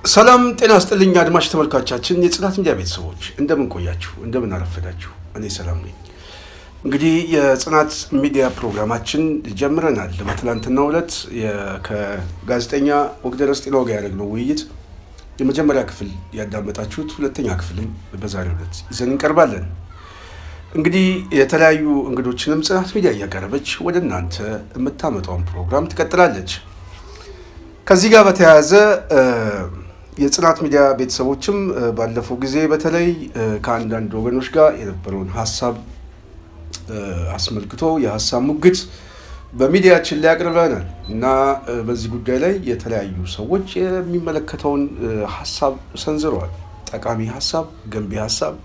ሰላም ጤና ይስጥልኝ አድማጭ ተመልካቾቻችን የጽናት ሚዲያ ቤተሰቦች እንደምን ቆያችሁ እንደምን አረፈዳችሁ እኔ ሰላም ነኝ። እንግዲህ የጽናት ሚዲያ ፕሮግራማችን ጀምረናል። በትላንትናው ዕለት ከጋዜጠኛ ወግደረስ እስጢናው ጋር ያደረግነው ውይይት የመጀመሪያ ክፍል ያዳመጣችሁት፣ ሁለተኛ ክፍልም በዛሬው ዕለት ይዘን እንቀርባለን። እንግዲህ የተለያዩ እንግዶችንም ጽናት ሚዲያ እያቀረበች ወደ እናንተ የምታመጣውን ፕሮግራም ትቀጥላለች። ከዚህ ጋር በተያያዘ የጽናት ሚዲያ ቤተሰቦችም ባለፈው ጊዜ በተለይ ከአንዳንድ ወገኖች ጋር የነበረውን ሀሳብ አስመልክቶ የሀሳብ ሙግት በሚዲያችን ላይ አቅርበናል እና በዚህ ጉዳይ ላይ የተለያዩ ሰዎች የሚመለከተውን ሀሳብ ሰንዝረዋል። ጠቃሚ ሀሳብ፣ ገንቢ ሀሳብ፣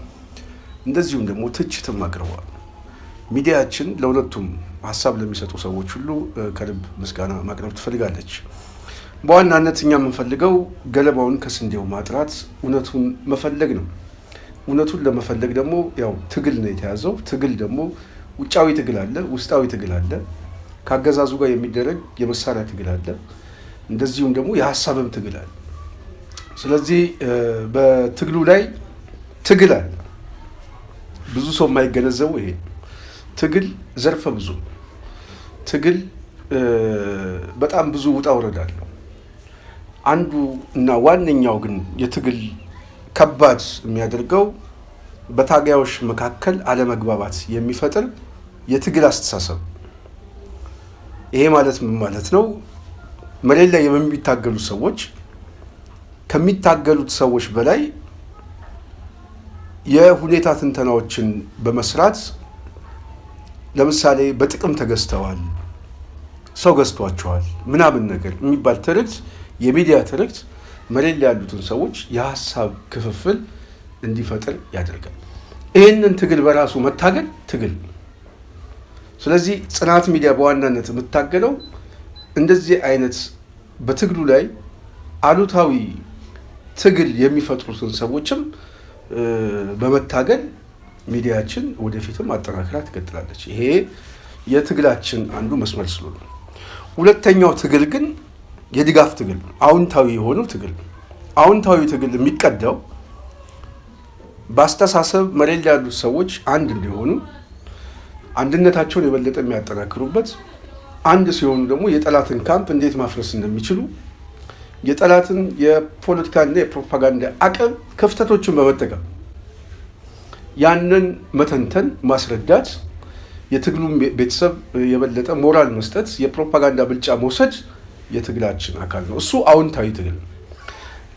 እንደዚሁም ደግሞ ትችትም አቅርበዋል። ሚዲያችን ለሁለቱም ሀሳብ ለሚሰጡ ሰዎች ሁሉ ከልብ ምስጋና ማቅረብ ትፈልጋለች። በዋናነት እኛ የምንፈልገው ገለባውን ከስንዴው ማጥራት፣ እውነቱን መፈለግ ነው። እውነቱን ለመፈለግ ደግሞ ያው ትግል ነው የተያዘው። ትግል ደግሞ ውጫዊ ትግል አለ፣ ውስጣዊ ትግል አለ፣ ከአገዛዙ ጋር የሚደረግ የመሳሪያ ትግል አለ፣ እንደዚሁም ደግሞ የሀሳብም ትግል አለ። ስለዚህ በትግሉ ላይ ትግል አለ። ብዙ ሰው የማይገነዘቡ ይሄ ትግል ዘርፈ ብዙ ትግል በጣም ብዙ ውጣ ውረድ አለው። አንዱ እና ዋነኛው ግን የትግል ከባድ የሚያደርገው በታጋዮች መካከል አለመግባባት የሚፈጥር የትግል አስተሳሰብ። ይሄ ማለት ምን ማለት ነው? መሬት ላይ የሚታገሉ ሰዎች ከሚታገሉት ሰዎች በላይ የሁኔታ ትንተናዎችን በመስራት ለምሳሌ በጥቅም ተገዝተዋል፣ ሰው ገዝቷቸዋል ምናምን ነገር የሚባል ትርክት፣ የሚዲያ ትርክት መሬት ላይ ያሉትን ሰዎች የሀሳብ ክፍፍል እንዲፈጥር ያደርጋል። ይህንን ትግል በራሱ መታገል ትግል። ስለዚህ ጽናት ሚዲያ በዋናነት የምታገለው እንደዚህ አይነት በትግሉ ላይ አሉታዊ ትግል የሚፈጥሩትን ሰዎችም በመታገል ሚዲያችን ወደፊትም አጠናክራ ትቀጥላለች። ይሄ የትግላችን አንዱ መስመር ስለሆነ፣ ሁለተኛው ትግል ግን የድጋፍ ትግል ነው። አዎንታዊ የሆነው ትግል ነው። አዎንታዊ ትግል የሚቀዳው በአስተሳሰብ መሬት ላይ ያሉት ሰዎች አንድ እንዲሆኑ፣ አንድነታቸውን የበለጠ የሚያጠናክሩበት፣ አንድ ሲሆኑ ደግሞ የጠላትን ካምፕ እንዴት ማፍረስ እንደሚችሉ፣ የጠላትን የፖለቲካና የፕሮፓጋንዳ አቅም ክፍተቶችን በመጠቀም ያንን መተንተን፣ ማስረዳት፣ የትግሉን ቤተሰብ የበለጠ ሞራል መስጠት፣ የፕሮፓጋንዳ ብልጫ መውሰድ የትግላችን አካል ነው። እሱ አዎንታዊ ትግል ነው።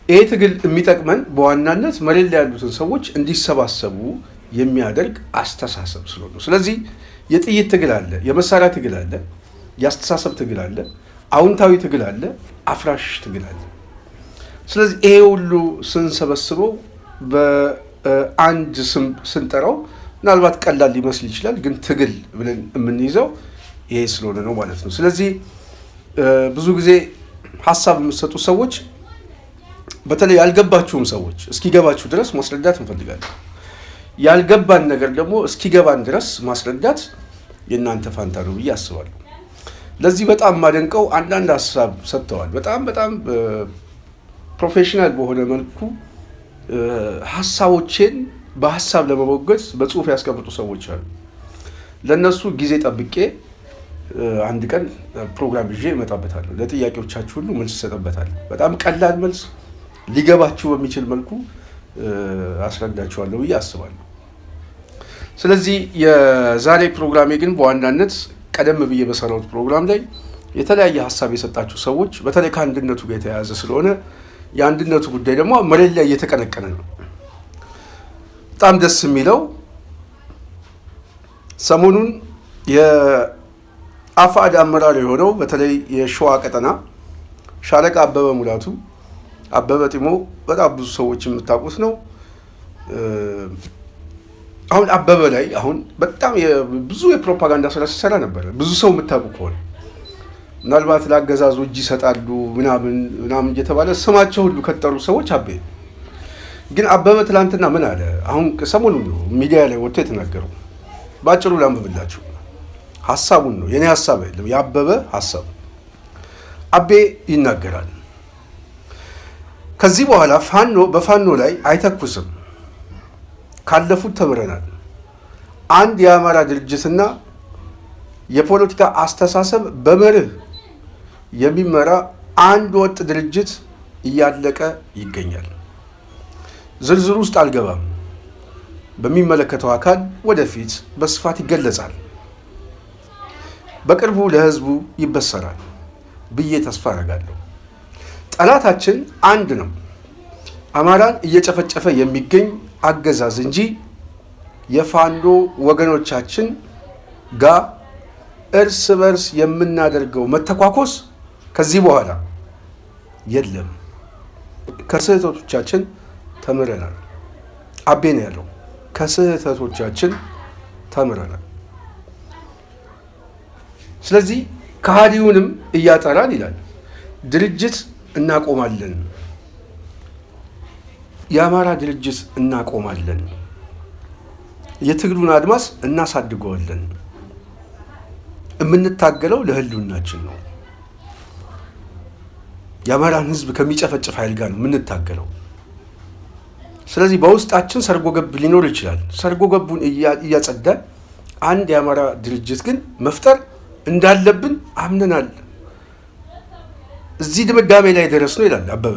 ይሄ ትግል የሚጠቅመን በዋናነት መሬት ላይ ያሉትን ሰዎች እንዲሰባሰቡ የሚያደርግ አስተሳሰብ ስለሆነ፣ ስለዚህ የጥይት ትግል አለ፣ የመሳሪያ ትግል አለ፣ የአስተሳሰብ ትግል አለ፣ አዎንታዊ ትግል አለ፣ አፍራሽ ትግል አለ። ስለዚህ ይሄ ሁሉ ስንሰበስበው በአንድ ስም ስንጠራው ምናልባት ቀላል ሊመስል ይችላል፣ ግን ትግል ብለን የምንይዘው ይሄ ስለሆነ ነው ማለት ነው። ስለዚህ ብዙ ጊዜ ሀሳብ የምትሰጡ ሰዎች በተለይ ያልገባችሁም ሰዎች እስኪገባችሁ ድረስ ማስረዳት እንፈልጋለን። ያልገባን ነገር ደግሞ እስኪገባን ድረስ ማስረዳት የእናንተ ፋንታ ነው ብዬ አስባለሁ። ለዚህ በጣም ማደንቀው አንዳንድ ሀሳብ ሰጥተዋል። በጣም ፕሮፌሽናል በሆነ መልኩ ሀሳቦቼን በሀሳብ ለመሞገት በጽሁፍ ያስቀምጡ ሰዎች አሉ። ለእነሱ ጊዜ ጠብቄ አንድ ቀን ፕሮግራም ይዤ እመጣበታለሁ። ለጥያቄዎቻችሁ ሁሉ መልስ እሰጥበታለሁ። በጣም ቀላል መልስ ሊገባችሁ በሚችል መልኩ አስረዳችኋለሁ ብዬ አስባለሁ። ስለዚህ የዛሬ ፕሮግራሜ ግን በዋናነት ቀደም ብዬ በሰራሁት ፕሮግራም ላይ የተለያየ ሀሳብ የሰጣችሁ ሰዎች በተለይ ከአንድነቱ ጋር የተያያዘ ስለሆነ የአንድነቱ ጉዳይ ደግሞ መሬት ላይ እየተቀነቀነ ነው። በጣም ደስ የሚለው ሰሞኑን የአፋድ አመራር የሆነው በተለይ የሸዋ ቀጠና ሻለቃ አበበ ሙላቱ፣ አበበ ጢሞ በጣም ብዙ ሰዎች የምታውቁት ነው። አሁን አበበ ላይ አሁን በጣም ብዙ የፕሮፓጋንዳ ስራ ሲሰራ ነበር። ብዙ ሰው የምታውቁ ከሆነ ምናልባት ለአገዛዙ እጅ ይሰጣሉ ምናምን እየተባለ ስማቸው ሁሉ ከተጠሩ ሰዎች አበበ ግን አበበ ትላንትና ምን አለ? አሁን ሰሞኑን ነው ሚዲያ ላይ ወጥቶ የተናገረው። ባጭሩ ላንብብላችሁ። ሐሳቡን ነው የኔ ሐሳብ አይደለም፣ የአበበ ሐሳብ። አቤ ይናገራል። ከዚህ በኋላ ፋኖ በፋኖ ላይ አይተኩስም። ካለፉት ተምረናል። አንድ የአማራ ድርጅትና የፖለቲካ አስተሳሰብ በመርህ የሚመራ አንድ ወጥ ድርጅት እያለቀ ይገኛል። ዝርዝር ውስጥ አልገባም። በሚመለከተው አካል ወደፊት በስፋት ይገለጻል። በቅርቡ ለህዝቡ ይበሰራል ብዬ ተስፋ አደርጋለሁ። ጠላታችን አንድ ነው። አማራን እየጨፈጨፈ የሚገኝ አገዛዝ እንጂ የፋኖ ወገኖቻችን ጋር እርስ በርስ የምናደርገው መተኳኮስ ከዚህ በኋላ የለም። ከስህተቶቻችን ተምረናል። አቤ ነው ያለው። ከስህተቶቻችን ተምረናል። ስለዚህ ከሃዲውንም እያጠራን ይላል። ድርጅት እናቆማለን፣ የአማራ ድርጅት እናቆማለን፣ የትግሉን አድማስ እናሳድገዋለን። የምንታገለው ለህልውናችን ነው። የአማራን ህዝብ ከሚጨፈጭፍ ኃይል ጋር ነው የምንታገለው። ስለዚህ በውስጣችን ሰርጎ ገብ ሊኖር ይችላል። ሰርጎ ገቡን እያጸዳን አንድ የአማራ ድርጅት ግን መፍጠር እንዳለብን አምነናል። እዚህ ድምዳሜ ላይ ደረስነው ይላል አበበ።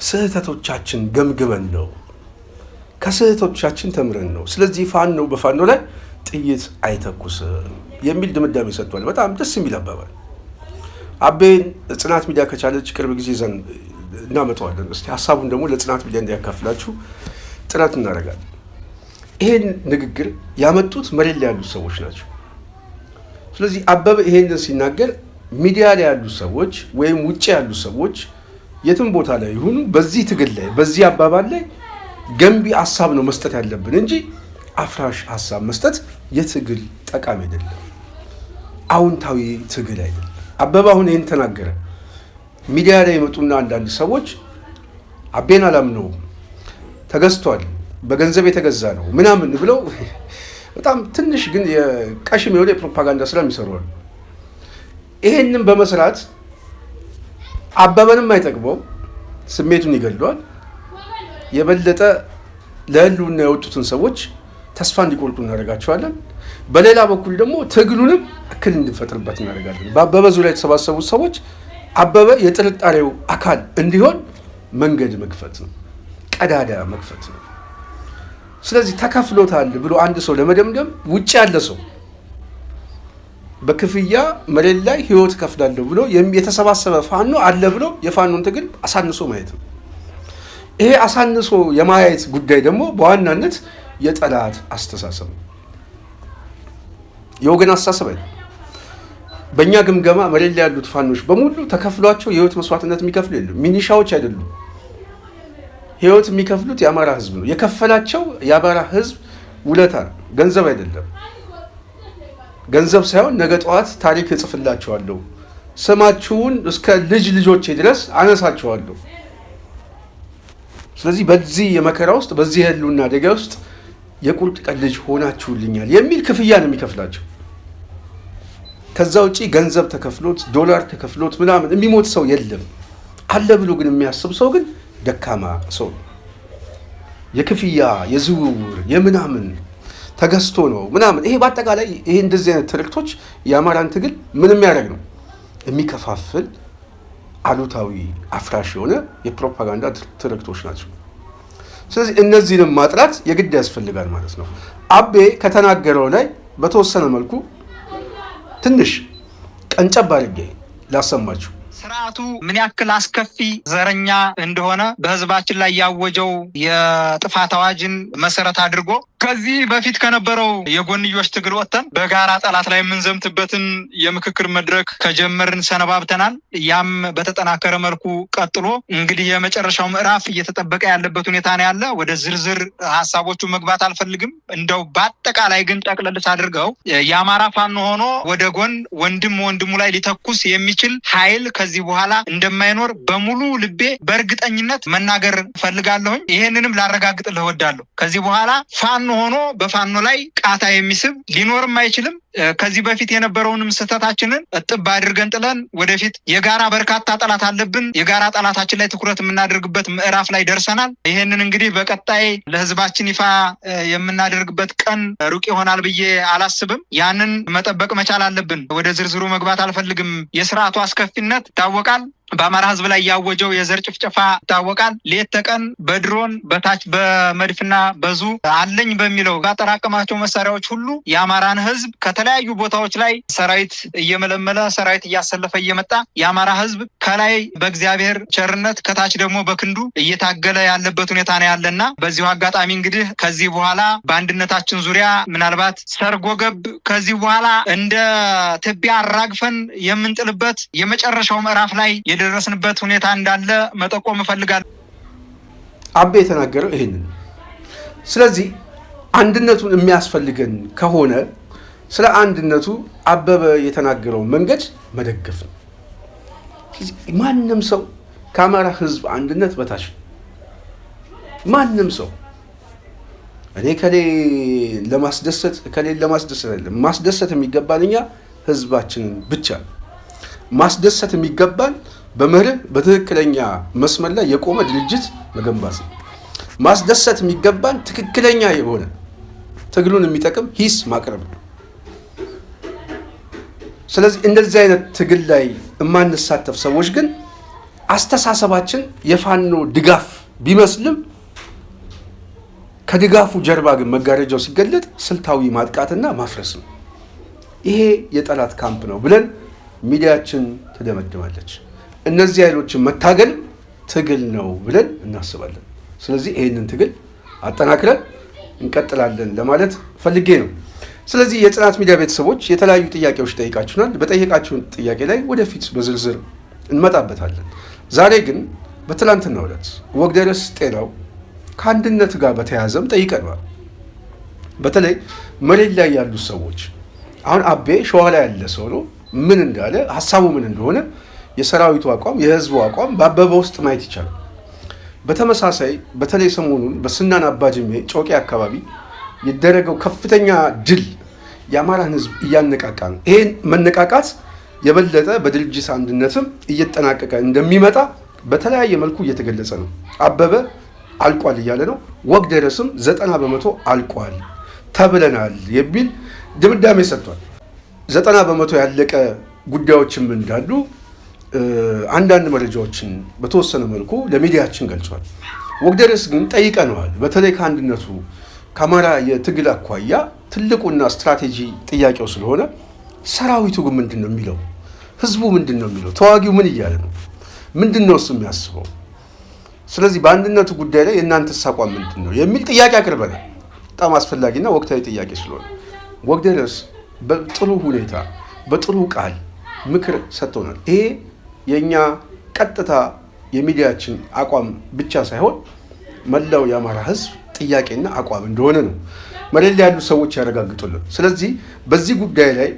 ስህተቶቻችን ገምግመን ነው፣ ከስህተቶቻችን ተምረን ነው። ስለዚህ ፋኖ በፋኖ ላይ ጥይት አይተኩስም የሚል ድምዳሜ ሰጥቷል። በጣም ደስ የሚል አባባል። አቤን ጽናት ሚዲያ ከቻለች ቅርብ ጊዜ ዘን እናመጣዋለን። እስቲ ሀሳቡን ደግሞ ለጽናት ሚዲያ እንዲያካፍላችሁ ጥረት እናደርጋለን። ይሄን ንግግር ያመጡት መሬት ላይ ያሉት ሰዎች ናቸው። ስለዚህ አበበ ይሄንን ሲናገር ሚዲያ ላይ ያሉ ሰዎች ወይም ውጭ ያሉ ሰዎች የትም ቦታ ላይ ይሁኑ በዚህ ትግል ላይ በዚህ አባባል ላይ ገንቢ ሀሳብ ነው መስጠት ያለብን እንጂ አፍራሽ ሀሳብ መስጠት የትግል ጠቃሚ አይደለም፣ አዎንታዊ ትግል አይደለም። አበበ አሁን ይህን ተናገረ። ሚዲያ ላይ የመጡና አንዳንድ ሰዎች አቤን አላምነውም፣ ተገዝቷል፣ በገንዘብ የተገዛ ነው ምናምን ብለው በጣም ትንሽ ግን የቀሽም የሆነ የፕሮፓጋንዳ ስራ የሚሰሩዋል። ይሄንን በመስራት አበበንም አይጠቅመው፣ ስሜቱን ይገድለዋል። የበለጠ ለህልውና የወጡትን ሰዎች ተስፋ እንዲቆርጡ እናደርጋቸዋለን። በሌላ በኩል ደግሞ ትግሉንም እክል እንድንፈጥርበት እናደርጋለን። በአበበ ዙሪያ የተሰባሰቡት ሰዎች አበበ የጥርጣሬው አካል እንዲሆን መንገድ መክፈት ነው፣ ቀዳዳ መክፈት ነው። ስለዚህ ተከፍሎታል ብሎ አንድ ሰው ለመደምደም ውጭ ያለ ሰው በክፍያ መሬት ላይ ህይወት ከፍላለሁ ብሎ የተሰባሰበ ፋኖ አለ ብሎ የፋኖን ትግል አሳንሶ ማየት ነው። ይሄ አሳንሶ የማየት ጉዳይ ደግሞ በዋናነት የጠላት አስተሳሰብ ነው፣ የወገን አስተሳሰብ አይደለም። በእኛ ግምገማ መሬት ላይ ያሉት ፋኖች በሙሉ ተከፍሏቸው የህይወት መስዋዕትነት የሚከፍሉ የለም። ሚኒሻዎች አይደሉም። ህይወት የሚከፍሉት የአማራ ህዝብ ነው። የከፈላቸው የአማራ ህዝብ ውለታ ነው፣ ገንዘብ አይደለም። ገንዘብ ሳይሆን ነገ ጠዋት ታሪክ እጽፍላችኋለሁ፣ ስማችሁን እስከ ልጅ ልጆቼ ድረስ አነሳችኋለሁ። ስለዚህ በዚህ የመከራ ውስጥ በዚህ የህልውና አደጋ ውስጥ የቁርጥ ቀን ልጅ ሆናችሁልኛል የሚል ክፍያ ነው የሚከፍላቸው። ከዛ ውጪ ገንዘብ ተከፍሎት ዶላር ተከፍሎት ምናምን የሚሞት ሰው የለም። አለ ብሎ ግን የሚያስብ ሰው ግን ደካማ ሰው ነው። የክፍያ የዝውውር የምናምን ተገዝቶ ነው ምናምን። ይሄ በአጠቃላይ ይሄ እንደዚህ አይነት ትርክቶች የአማራን ትግል ምንም ያደርግ ነው የሚከፋፍል አሉታዊ አፍራሽ የሆነ የፕሮፓጋንዳ ትርክቶች ናቸው። ስለዚህ እነዚህንም ማጥራት የግድ ያስፈልጋል ማለት ነው። አቤ ከተናገረው ላይ በተወሰነ መልኩ ትንሽ ቀንጨብ አድርጌ ላሰማችሁ። ስርዓቱ ምን ያክል አስከፊ ዘረኛ እንደሆነ በህዝባችን ላይ ያወጀው የጥፋት አዋጅን መሰረት አድርጎ ከዚህ በፊት ከነበረው የጎንዮሽ ትግል ወጥተን በጋራ ጠላት ላይ የምንዘምትበትን የምክክር መድረክ ከጀመርን ሰነባብተናል። ያም በተጠናከረ መልኩ ቀጥሎ እንግዲህ የመጨረሻው ምዕራፍ እየተጠበቀ ያለበት ሁኔታ ነው ያለ። ወደ ዝርዝር ሀሳቦቹ መግባት አልፈልግም። እንደው በአጠቃላይ ግን ጠቅለልት አድርገው የአማራ ፋኖ ሆኖ ወደ ጎን ወንድሙ ላይ ሊተኩስ የሚችል ኃይል ከዚህ በኋላ እንደማይኖር በሙሉ ልቤ በእርግጠኝነት መናገር ፈልጋለሁኝ። ይሄንንም ላረጋግጥልህ እወዳለሁ። ከዚህ በኋላ ፋኖ ሆኖ በፋኖ ላይ ቃታ የሚስብ ሊኖርም አይችልም። ከዚህ በፊት የነበረውንም ስህተታችንን እጥብ አድርገን ጥለን ወደፊት የጋራ በርካታ ጠላት አለብን። የጋራ ጠላታችን ላይ ትኩረት የምናደርግበት ምዕራፍ ላይ ደርሰናል። ይሄንን እንግዲህ በቀጣይ ለህዝባችን ይፋ የምናደርግበት ቀን ሩቅ ይሆናል ብዬ አላስብም። ያንን መጠበቅ መቻል አለብን። ወደ ዝርዝሩ መግባት አልፈልግም። የስርዓቱ አስከፊነት ይታወቃል። በአማራ ህዝብ ላይ ያወጀው የዘር ጭፍጨፋ ይታወቃል። ሌት ተቀን በድሮን በታች በመድፍና በዙ አለኝ በሚለው ባጠራቀማቸው መሳሪያዎች ሁሉ የአማራን ህዝብ ከተለያዩ ቦታዎች ላይ ሰራዊት እየመለመለ ሰራዊት እያሰለፈ እየመጣ የአማራ ህዝብ ከላይ በእግዚአብሔር ቸርነት ከታች ደግሞ በክንዱ እየታገለ ያለበት ሁኔታ ነው ያለና በዚሁ አጋጣሚ እንግዲህ ከዚህ በኋላ በአንድነታችን ዙሪያ ምናልባት ሰርጎ ገብ ከዚህ በኋላ እንደ ትቢያ አራግፈን የምንጥልበት የመጨረሻው ምዕራፍ ላይ የደረስንበት ሁኔታ እንዳለ መጠቆም እፈልጋለሁ። አቤ የተናገረው ይሄንን። ስለዚህ አንድነቱን የሚያስፈልገን ከሆነ ስለ አንድነቱ አበበ የተናገረው መንገድ መደገፍ ነው። ማንም ሰው ከአማራ ህዝብ አንድነት በታች ማንም ሰው እኔ ከሌ ለማስደሰት ማስደሰት የሚገባን እኛ ህዝባችንን ብቻ ማስደሰት የሚገባን በመርህ በትክክለኛ መስመር ላይ የቆመ ድርጅት መገንባት ነው። ማስደሰት የሚገባን ትክክለኛ የሆነ ትግሉን የሚጠቅም ሂስ ማቅረብ ነው። ስለዚህ እንደዚህ አይነት ትግል ላይ የማንሳተፍ ሰዎች ግን አስተሳሰባችን የፋኖ ድጋፍ ቢመስልም ከድጋፉ ጀርባ ግን መጋረጃው ሲገለጥ ስልታዊ ማጥቃትና ማፍረስ ነው። ይሄ የጠላት ካምፕ ነው ብለን ሚዲያችን ትደመድማለች። እነዚህ ኃይሎችን መታገል ትግል ነው ብለን እናስባለን። ስለዚህ ይህንን ትግል አጠናክረን እንቀጥላለን ለማለት ፈልጌ ነው። ስለዚህ የጽናት ሚዲያ ቤተሰቦች የተለያዩ ጥያቄዎች ጠይቃችሁናል። በጠየቃችሁን ጥያቄ ላይ ወደፊት በዝርዝር እንመጣበታለን። ዛሬ ግን በትላንትናው ዕለት ወግደረስ ጤናው ከአንድነት ጋር በተያያዘም ጠይቀናል። በተለይ መሬት ላይ ያሉ ሰዎች አሁን አቤ ሸዋ ላይ ያለ ሰው ነው። ምን እንዳለ ሀሳቡ ምን እንደሆነ የሰራዊቱ አቋም የህዝቡ አቋም በአበበ ውስጥ ማየት ይቻላል። በተመሳሳይ በተለይ ሰሞኑን በስናን አባጅሜ ጮቄ አካባቢ የደረገው ከፍተኛ ድል የአማራን ህዝብ እያነቃቃ ነው። ይሄን መነቃቃት የበለጠ በድርጅት አንድነትም እየተጠናቀቀ እንደሚመጣ በተለያየ መልኩ እየተገለጸ ነው። አበበ አልቋል እያለ ነው። ወግደረስም 90% አልቋል ተብለናል የሚል ድምዳሜ ሰጥቷል። 90% ያለቀ ጉዳዮችም እንዳሉ አንዳንድ መረጃዎችን በተወሰነ መልኩ ለሚዲያችን ገልጿል። ወግደረስ ግን ጠይቀነዋል። በተለይ ከአንድነቱ ከአማራ የትግል አኳያ ትልቁና ስትራቴጂ ጥያቄው ስለሆነ ሰራዊቱ ግን ምንድን ነው የሚለው? ህዝቡ ምንድን ነው የሚለው? ተዋጊው ምን እያለ ነው? ምንድን ነው እሱ የሚያስበው? ስለዚህ በአንድነቱ ጉዳይ ላይ የእናንተስ አቋም ምንድን ነው የሚል ጥያቄ አቅርበናል። በጣም አስፈላጊና ወቅታዊ ጥያቄ ስለሆነ ወግደረስ በጥሩ ሁኔታ በጥሩ ቃል ምክር ሰጥቶናል። ይሄ የኛ ቀጥታ የሚዲያችን አቋም ብቻ ሳይሆን መላው የአማራ ህዝብ ጥያቄና አቋም እንደሆነ ነው መሬት ላይ ያሉ ሰዎች ያረጋግጡልን። ስለዚህ በዚህ ጉዳይ ላይ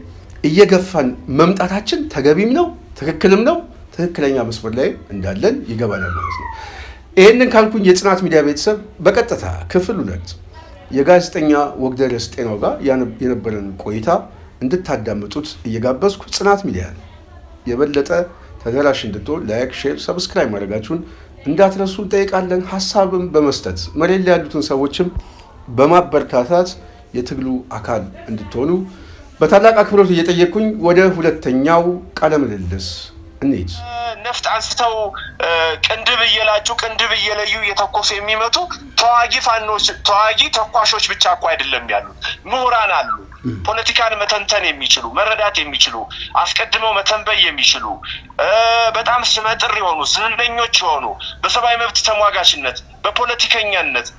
እየገፋን መምጣታችን ተገቢም ነው፣ ትክክልም ነው፣ ትክክለኛ መስመር ላይ እንዳለን ይገባናል ማለት ነው። ይህንን ካልኩኝ የጽናት ሚዲያ ቤተሰብ በቀጥታ ክፍል 2 የጋዜጠኛ ወግደረስ ጤናው ጋር የነበረን ቆይታ እንድታዳምጡት እየጋበዝኩ ጽናት ሚዲያ የበለጠ ተደራሽ እንድትሆን ላይክ፣ ሼር፣ ሰብስክራይብ ማድረጋችሁን እንዳትረሱ እንጠይቃለን። ሀሳብም በመስጠት መሬት ላይ ያሉትን ሰዎችም በማበረታታት የትግሉ አካል እንድትሆኑ በታላቅ አክብሮት እየጠየቅኩኝ ወደ ሁለተኛው ቃለ ምልልስ እንሂድ። ነፍጥ አንስተው ቅንድብ እየላጩ ቅንድብ እየለዩ እየተኮሱ የሚመጡ ተዋጊ ፋኖች ተዋጊ ተኳሾች ብቻ እኮ አይደለም ያሉት፣ ምሁራን አሉ። ፖለቲካን መተንተን የሚችሉ መረዳት የሚችሉ አስቀድመው መተንበይ የሚችሉ በጣም ስመጥር የሆኑ ዝነኞች የሆኑ በሰብአዊ መብት ተሟጋችነት በፖለቲከኛነት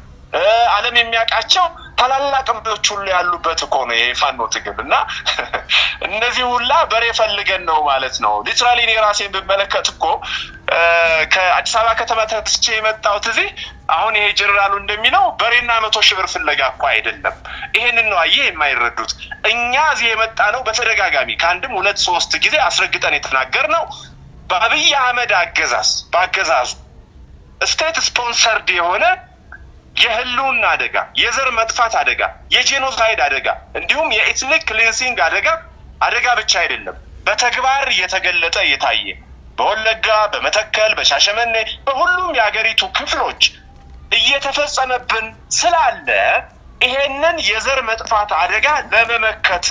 ዓለም የሚያውቃቸው ታላላቅ ምሮች ሁሉ ያሉበት እኮ ነው የፋኖ ትግል እና እነዚህ ሁላ በሬ ፈልገን ነው ማለት ነው። ሊትራሊ እኔ ራሴን ብመለከት እኮ ከአዲስ አበባ ከተማ ተነስቼ የመጣሁት እዚህ አሁን ይሄ ጀነራሉ እንደሚለው በሬና 100,000 ብር ፍለጋ እኮ አይደለም። ይሄንን ነው አየህ የማይረዱት። እኛ እዚህ የመጣ ነው በተደጋጋሚ ከአንድም 2-3 ጊዜ አስረግጠን የተናገርነው በአብይ አህመድ አገዛዙ ስቴት ስፖንሰርድ የሆነ የህልውና አደጋ፣ የዘር መጥፋት አደጋ፣ የጄኖሳይድ አደጋ እንዲሁም የኤትኒክ ክሊንሲንግ አደጋ ብቻ አይደለም፣ በተግባር የተገለጠ የታየ በወለጋ፣ በመተከል፣ በሻሸመኔ በሁሉም የሀገሪቱ ክፍሎች እየተፈጸመብን ስላለ ይሄንን የዘር መጥፋት አደጋ ለመመከት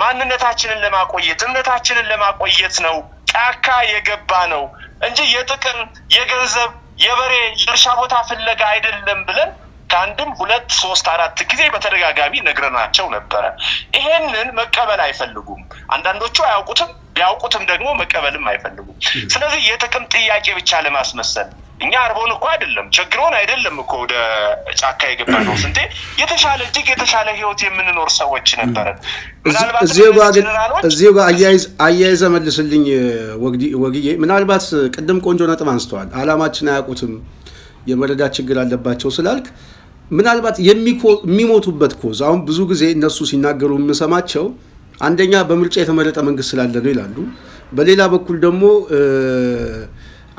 ማንነታችንን ለማቆየት እምነታችንን ለማቆየት ነው ጫካ የገባ ነው እንጂ የጥቅም የገንዘብ የበሬ የእርሻ ቦታ ፍለጋ አይደለም ብለን ከአንድም 2 3 4 ጊዜ በተደጋጋሚ ነግረናቸው ነበረ። ይሄንን መቀበል አይፈልጉም። አንዳንዶቹ አያውቁትም፣ ቢያውቁትም ደግሞ መቀበልም አይፈልጉም። ስለዚህ የጥቅም ጥያቄ ብቻ ለማስመሰል እኛ አርቦን እኮ አይደለም ቸግሮን አይደለም እኮ ወደ ጫካ የገባ ነው። ስንቴ የተሻለ እጅግ የተሻለ ህይወት የምንኖር ሰዎች ነበርን። ምናልባት እዚሁ ጋር አያይዘ መልስልኝ ወግዬ። ምናልባት ቅድም ቆንጆ ነጥብ አንስተዋል። አላማችን አያውቁትም የመረዳት ችግር አለባቸው ስላልክ ምናልባት የሚሞቱበት ኮዝ አሁን ብዙ ጊዜ እነሱ ሲናገሩ የምሰማቸው አንደኛ በምርጫ የተመረጠ መንግስት ስላለ ነው ይላሉ። በሌላ በኩል ደግሞ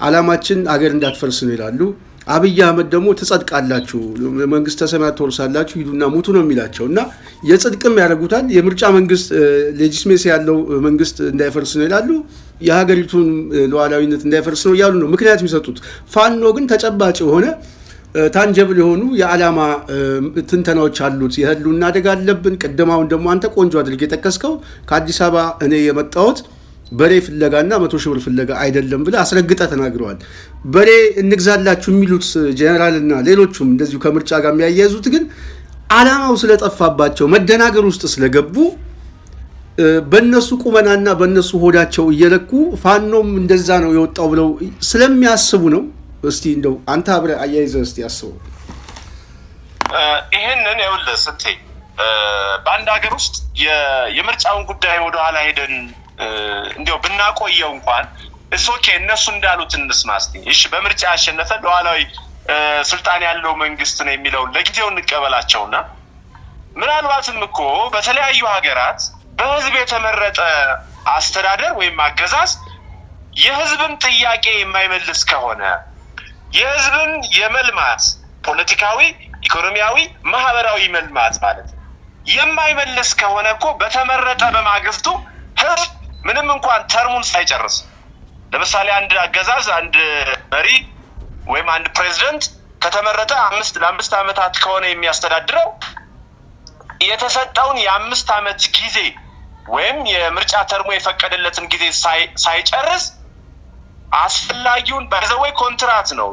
አላማችን አገር እንዳትፈርስ ነው ይላሉ። አብይ አህመድ ደግሞ ትጸድቃላችሁ፣ መንግስተ ሰማያት ትወርሳላችሁ፣ ሂዱና ሙቱ ነው የሚላቸው እና የጽድቅም ያደርጉታል። የምርጫ መንግስት ሌጂስሜሲ ያለው መንግስት እንዳይፈርስ ነው ይላሉ። የሀገሪቱን ሉዓላዊነት እንዳይፈርስ ነው እያሉ ነው ምክንያት የሚሰጡት። ፋኖ ግን ተጨባጭ የሆነ ታንጀብል የሆኑ የዓላማ ትንተናዎች አሉት። የህልውና አደጋ አለብን። ቅድማውን ደግሞ አንተ ቆንጆ አድርጌ የጠቀስከው ከአዲስ አበባ እኔ የመጣሁት በሬ ፍለጋና 100 ሺህ ብር ፍለጋ አይደለም ብለህ አስረግጠህ ተናግረዋል። በሬ እንግዛላችሁ የሚሉት ጄኔራልና ሌሎቹም እንደዚሁ ከምርጫ ጋር የሚያያይዙት ግን ዓላማው ስለጠፋባቸው መደናገር ውስጥ ስለገቡ በእነሱ ቁመናና በእነሱ ሆዳቸው እየለኩ ፋኖም እንደዛ ነው የወጣው ብለው ስለሚያስቡ ነው። እስቲ እንደው አንተ አብረህ አያይዘህ እስቲ አስበው። ይሄንን ይኸውልህ ስንቴ በአንድ ሀገር ውስጥ የምርጫውን ጉዳይ ወደኋላ ሄደን እንዲያው ብናቆየው እንኳን ኦኬ እነሱ እንዳሉት እንስማ እስቲ። እሺ በምርጫ ያሸነፈ ሉዓላዊ ስልጣን ያለው መንግስት ነው የሚለው ለጊዜው እንቀበላቸውና ምናልባትም እኮ በተለያዩ ሀገራት በህዝብ የተመረጠ አስተዳደር ወይም አገዛዝ የህዝብን ጥያቄ የማይመልስ ከሆነ የህዝብን የመልማት ፖለቲካዊ፣ ኢኮኖሚያዊ፣ ማህበራዊ መልማት ማለት የማይመልስ ከሆነ እኮ በተመረጠ በማግስቱ ህዝብ ምንም እንኳን ተርሙን ሳይጨርስ ለምሳሌ አንድ አገዛዝ አንድ መሪ ወይም አንድ ፕሬዝዳንት ከተመረጠ ለ5 ዓመታት ከሆነ የሚያስተዳድረው የተሰጠውን የ5 ዓመት ጊዜ ወይም የምርጫ ተርሙ የፈቀደለትን ጊዜ ሳይጨርስ አስፈላጊውን በዘወይ ኮንትራት ነው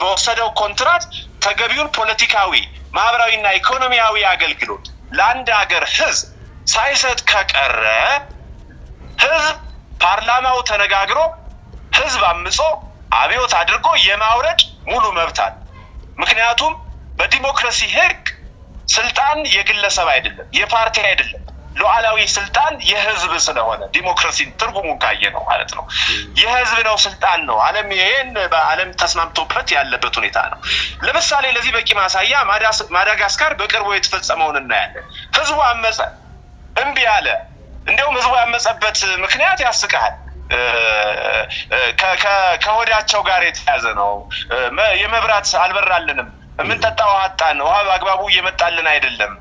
በወሰደው ኮንትራት ተገቢውን ፖለቲካዊ፣ ማህበራዊና ኢኮኖሚያዊ አገልግሎት ለአንድ ሀገር ህዝብ ሳይሰጥ ከቀረ ህዝብ ፓርላማው ተነጋግሮ ህዝብ አምጾ አብዮት አድርጎ የማውረድ ሙሉ መብት አለ። ምክንያቱም በዲሞክራሲ ህግ ስልጣን የግለሰብ አይደለም፣ የፓርቲ አይደለም። ሉዓላዊ ስልጣን የህዝብ ስለሆነ ዲሞክራሲን ትርጉሙን ካየ ነው ማለት ነው። የህዝብ ነው ስልጣን ነው። በዓለም ተስማምቶበት ያለበት ሁኔታ ነው። ለምሳሌ ለዚህ በቂ ማሳያ ማዳጋስካር በቅርቡ የተፈጸመውን እናያለን። ህዝቡ አመፀ፣ እምቢ አለ። እንደውም ህዝቡ ያመፀበት ምክንያት ያስቃል። ከወዳቸው ጋር የተያዘ ነው። የመብራት አልበራልንም፣ የምንጠጣው ውሃ አጣን፣ ውሃ በአግባቡ እየመጣልን አይደለም፣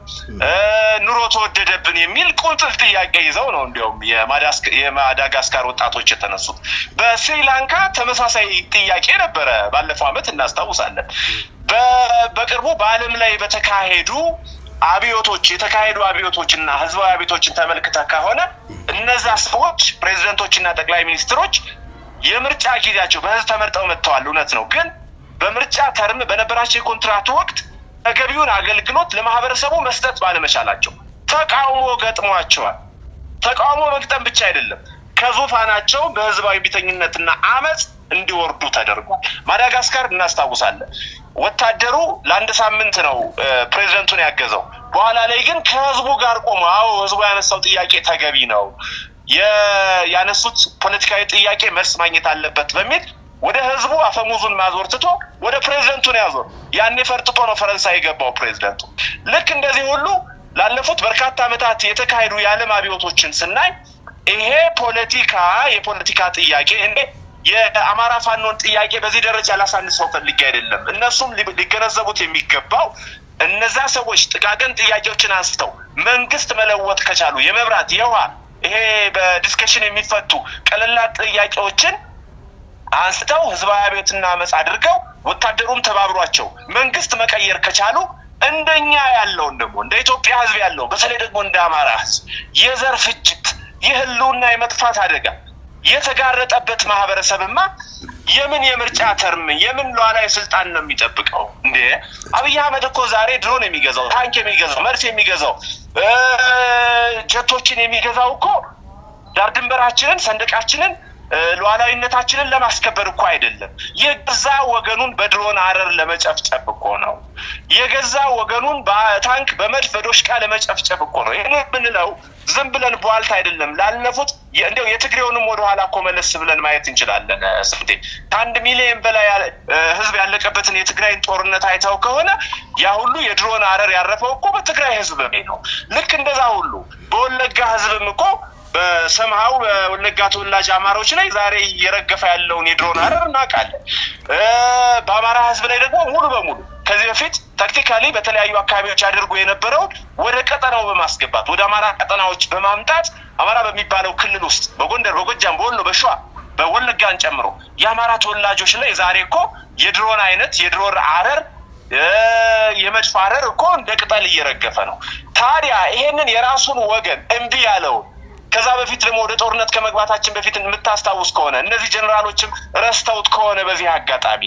ኑሮ ተወደደብን የሚል ቁልጥል ጥያቄ ይዘው ነው እንዲያውም የማዳጋስካር ወጣቶች የተነሱት። በስሪላንካ ተመሳሳይ ጥያቄ ነበረ ባለፈው ዓመት እናስታውሳለን። በቅርቡ በዓለም ላይ የተካሄዱ አብዮቶችና ህዝባዊ አብዮቶችን ተመልክተህ ከሆነ እነዛ ሰዎች ፕሬዝዳንቶችና ጠቅላይ ሚኒስትሮች የምርጫ ጊዜያቸው በህዝብ ተመርጠው መጥተዋል፣ እውነት ነው። ግን በምርጫ ተርም በነበራቸው የኮንትራቱ ወቅት ተገቢውን አገልግሎት ለማህበረሰቡ መስጠት ባለመቻላቸው ተቃውሞ ገጥሟቸዋል። ተቃውሞ መግጠም ብቻ አይደለም፣ ከዙፋናቸው በህዝባዊ ቢተኝነትና አመፅ እንዲወርዱ ተደርጓል። ማዳጋስካር እናስታውሳለን። ወታደሩ ለአንድ ሳምንት ነው ፕሬዝዳንቱን ያገዘው። በኋላ ላይ ግን ከህዝቡ ጋር ቆሞ ህዝቡ ያነሳው ጥያቄ ተገቢ ነው፣ ያነሱት ፖለቲካዊ ጥያቄ መልስ ማግኘት አለበት በሚል ወደ ህዝቡ አፈሙዙን ማዞር ትቶ ወደ ፕሬዝዳንቱ ነው ያዞር። ያኔ ፈርጥጦ ነው ፈረንሳይ የገባው ፕሬዝዳንቱ። ልክ እንደዚህ ሁሉ ላለፉት በርካታ ዓመታት የተካሄዱ የዓለም አብዮቶችን ስናይ ይሄ የፖለቲካ ጥያቄ የአማራ ፋኖን ጥያቄ በዚህ ደረጃ ላሳንሰው ፈልጌ አይደለም። እነሱም ሊገነዘቡት የሚገባው እነዛ ሰዎች ጥቃቅን ጥያቄዎችን አንስተው መንግስት መለወጥ ከቻሉ የመብራት የውሃ ይሄ በዲስከሽን የሚፈቱ ቀለላት ጥያቄዎችን አንስተው ህዝባዊ አብዮትና አመጽ አድርገው ወታደሩም ተባብሯቸው መንግስት መቀየር ከቻሉ እንደኛ ያለውን ደግሞ እንደ ኢትዮጵያ ህዝብ ያለው በተለይ ደግሞ እንደ አማራ ህዝብ የዘር ፍጅት የህልውና የመጥፋት አደጋ የተጋረጠበት ማህበረሰብማ የምን የምርጫ ተርም የምን ሉዓላዊ ስልጣን ነው የሚጠብቀው እንዴ? አብይ አህመድ እኮ ዛሬ ድሮን የሚገዛው ታንክ የሚገዛው መርስ የሚገዛው ጀቶችን የሚገዛው እኮ ዳር ድንበራችንን ሰንደቃችንን ሉዓላዊነታችንን ለማስከበር እኮ አይደለም። የገዛ ወገኑን በድሮን አረር ለመጨፍጨፍ እኮ ነው። የገዛ ወገኑን በታንክ በመድፍ በዶሽቃ ለመጨፍጨፍ እኮ ነው። ይሄን የምንለው ዝም ብለን ቧልታ አይደለም። ላለፉት እንደው የትግሬውንም ወደ ኋላ እኮ መለስ ብለን ማየት እንችላለን። ስንቴ ከ1 ሚሊዮን በላይ ህዝብ ያለቀበትን የትግራይን ጦርነት አይተው ከሆነ ያ ሁሉ የድሮን አረር ያረፈው እኮ በትግራይ ህዝብ ነው። ልክ እንደዛ ሁሉ በወለጋ ህዝብም እኮ በሰምሃው በወለጋ ተወላጅ አማራዎች ላይ ዛሬ እየረገፈ ያለውን የድሮን አረር እናውቃለን። በአማራ ህዝብ ላይ ደግሞ ሙሉ በሙሉ ከዚህ በፊት ታክቲካሊ በተለያዩ አካባቢዎች አድርጎ የነበረው ወደ ቀጠናው በማስገባት ወደ አማራ ቀጠናዎች በማምጣት አማራ በሚባለው ክልል ውስጥ በጎንደር፣ በጎጃም፣ በወሎ፣ በሸዋ፣ በወለጋን ጨምሮ የአማራ ተወላጆች ላይ ዛሬ እኮ የድሮን አይነት የድሮን አረር የመድፍ አረር እኮ እንደ ቅጠል እየረገፈ ነው። ታዲያ ይሄንን የራሱን ወገን እምቢ ያለውን ከዛ በፊት ደግሞ ወደ ጦርነት ከመግባታችን በፊት የምታስታውስ ከሆነ እነዚህ ጀነራሎችም ረስተውት ከሆነ በዚህ አጋጣሚ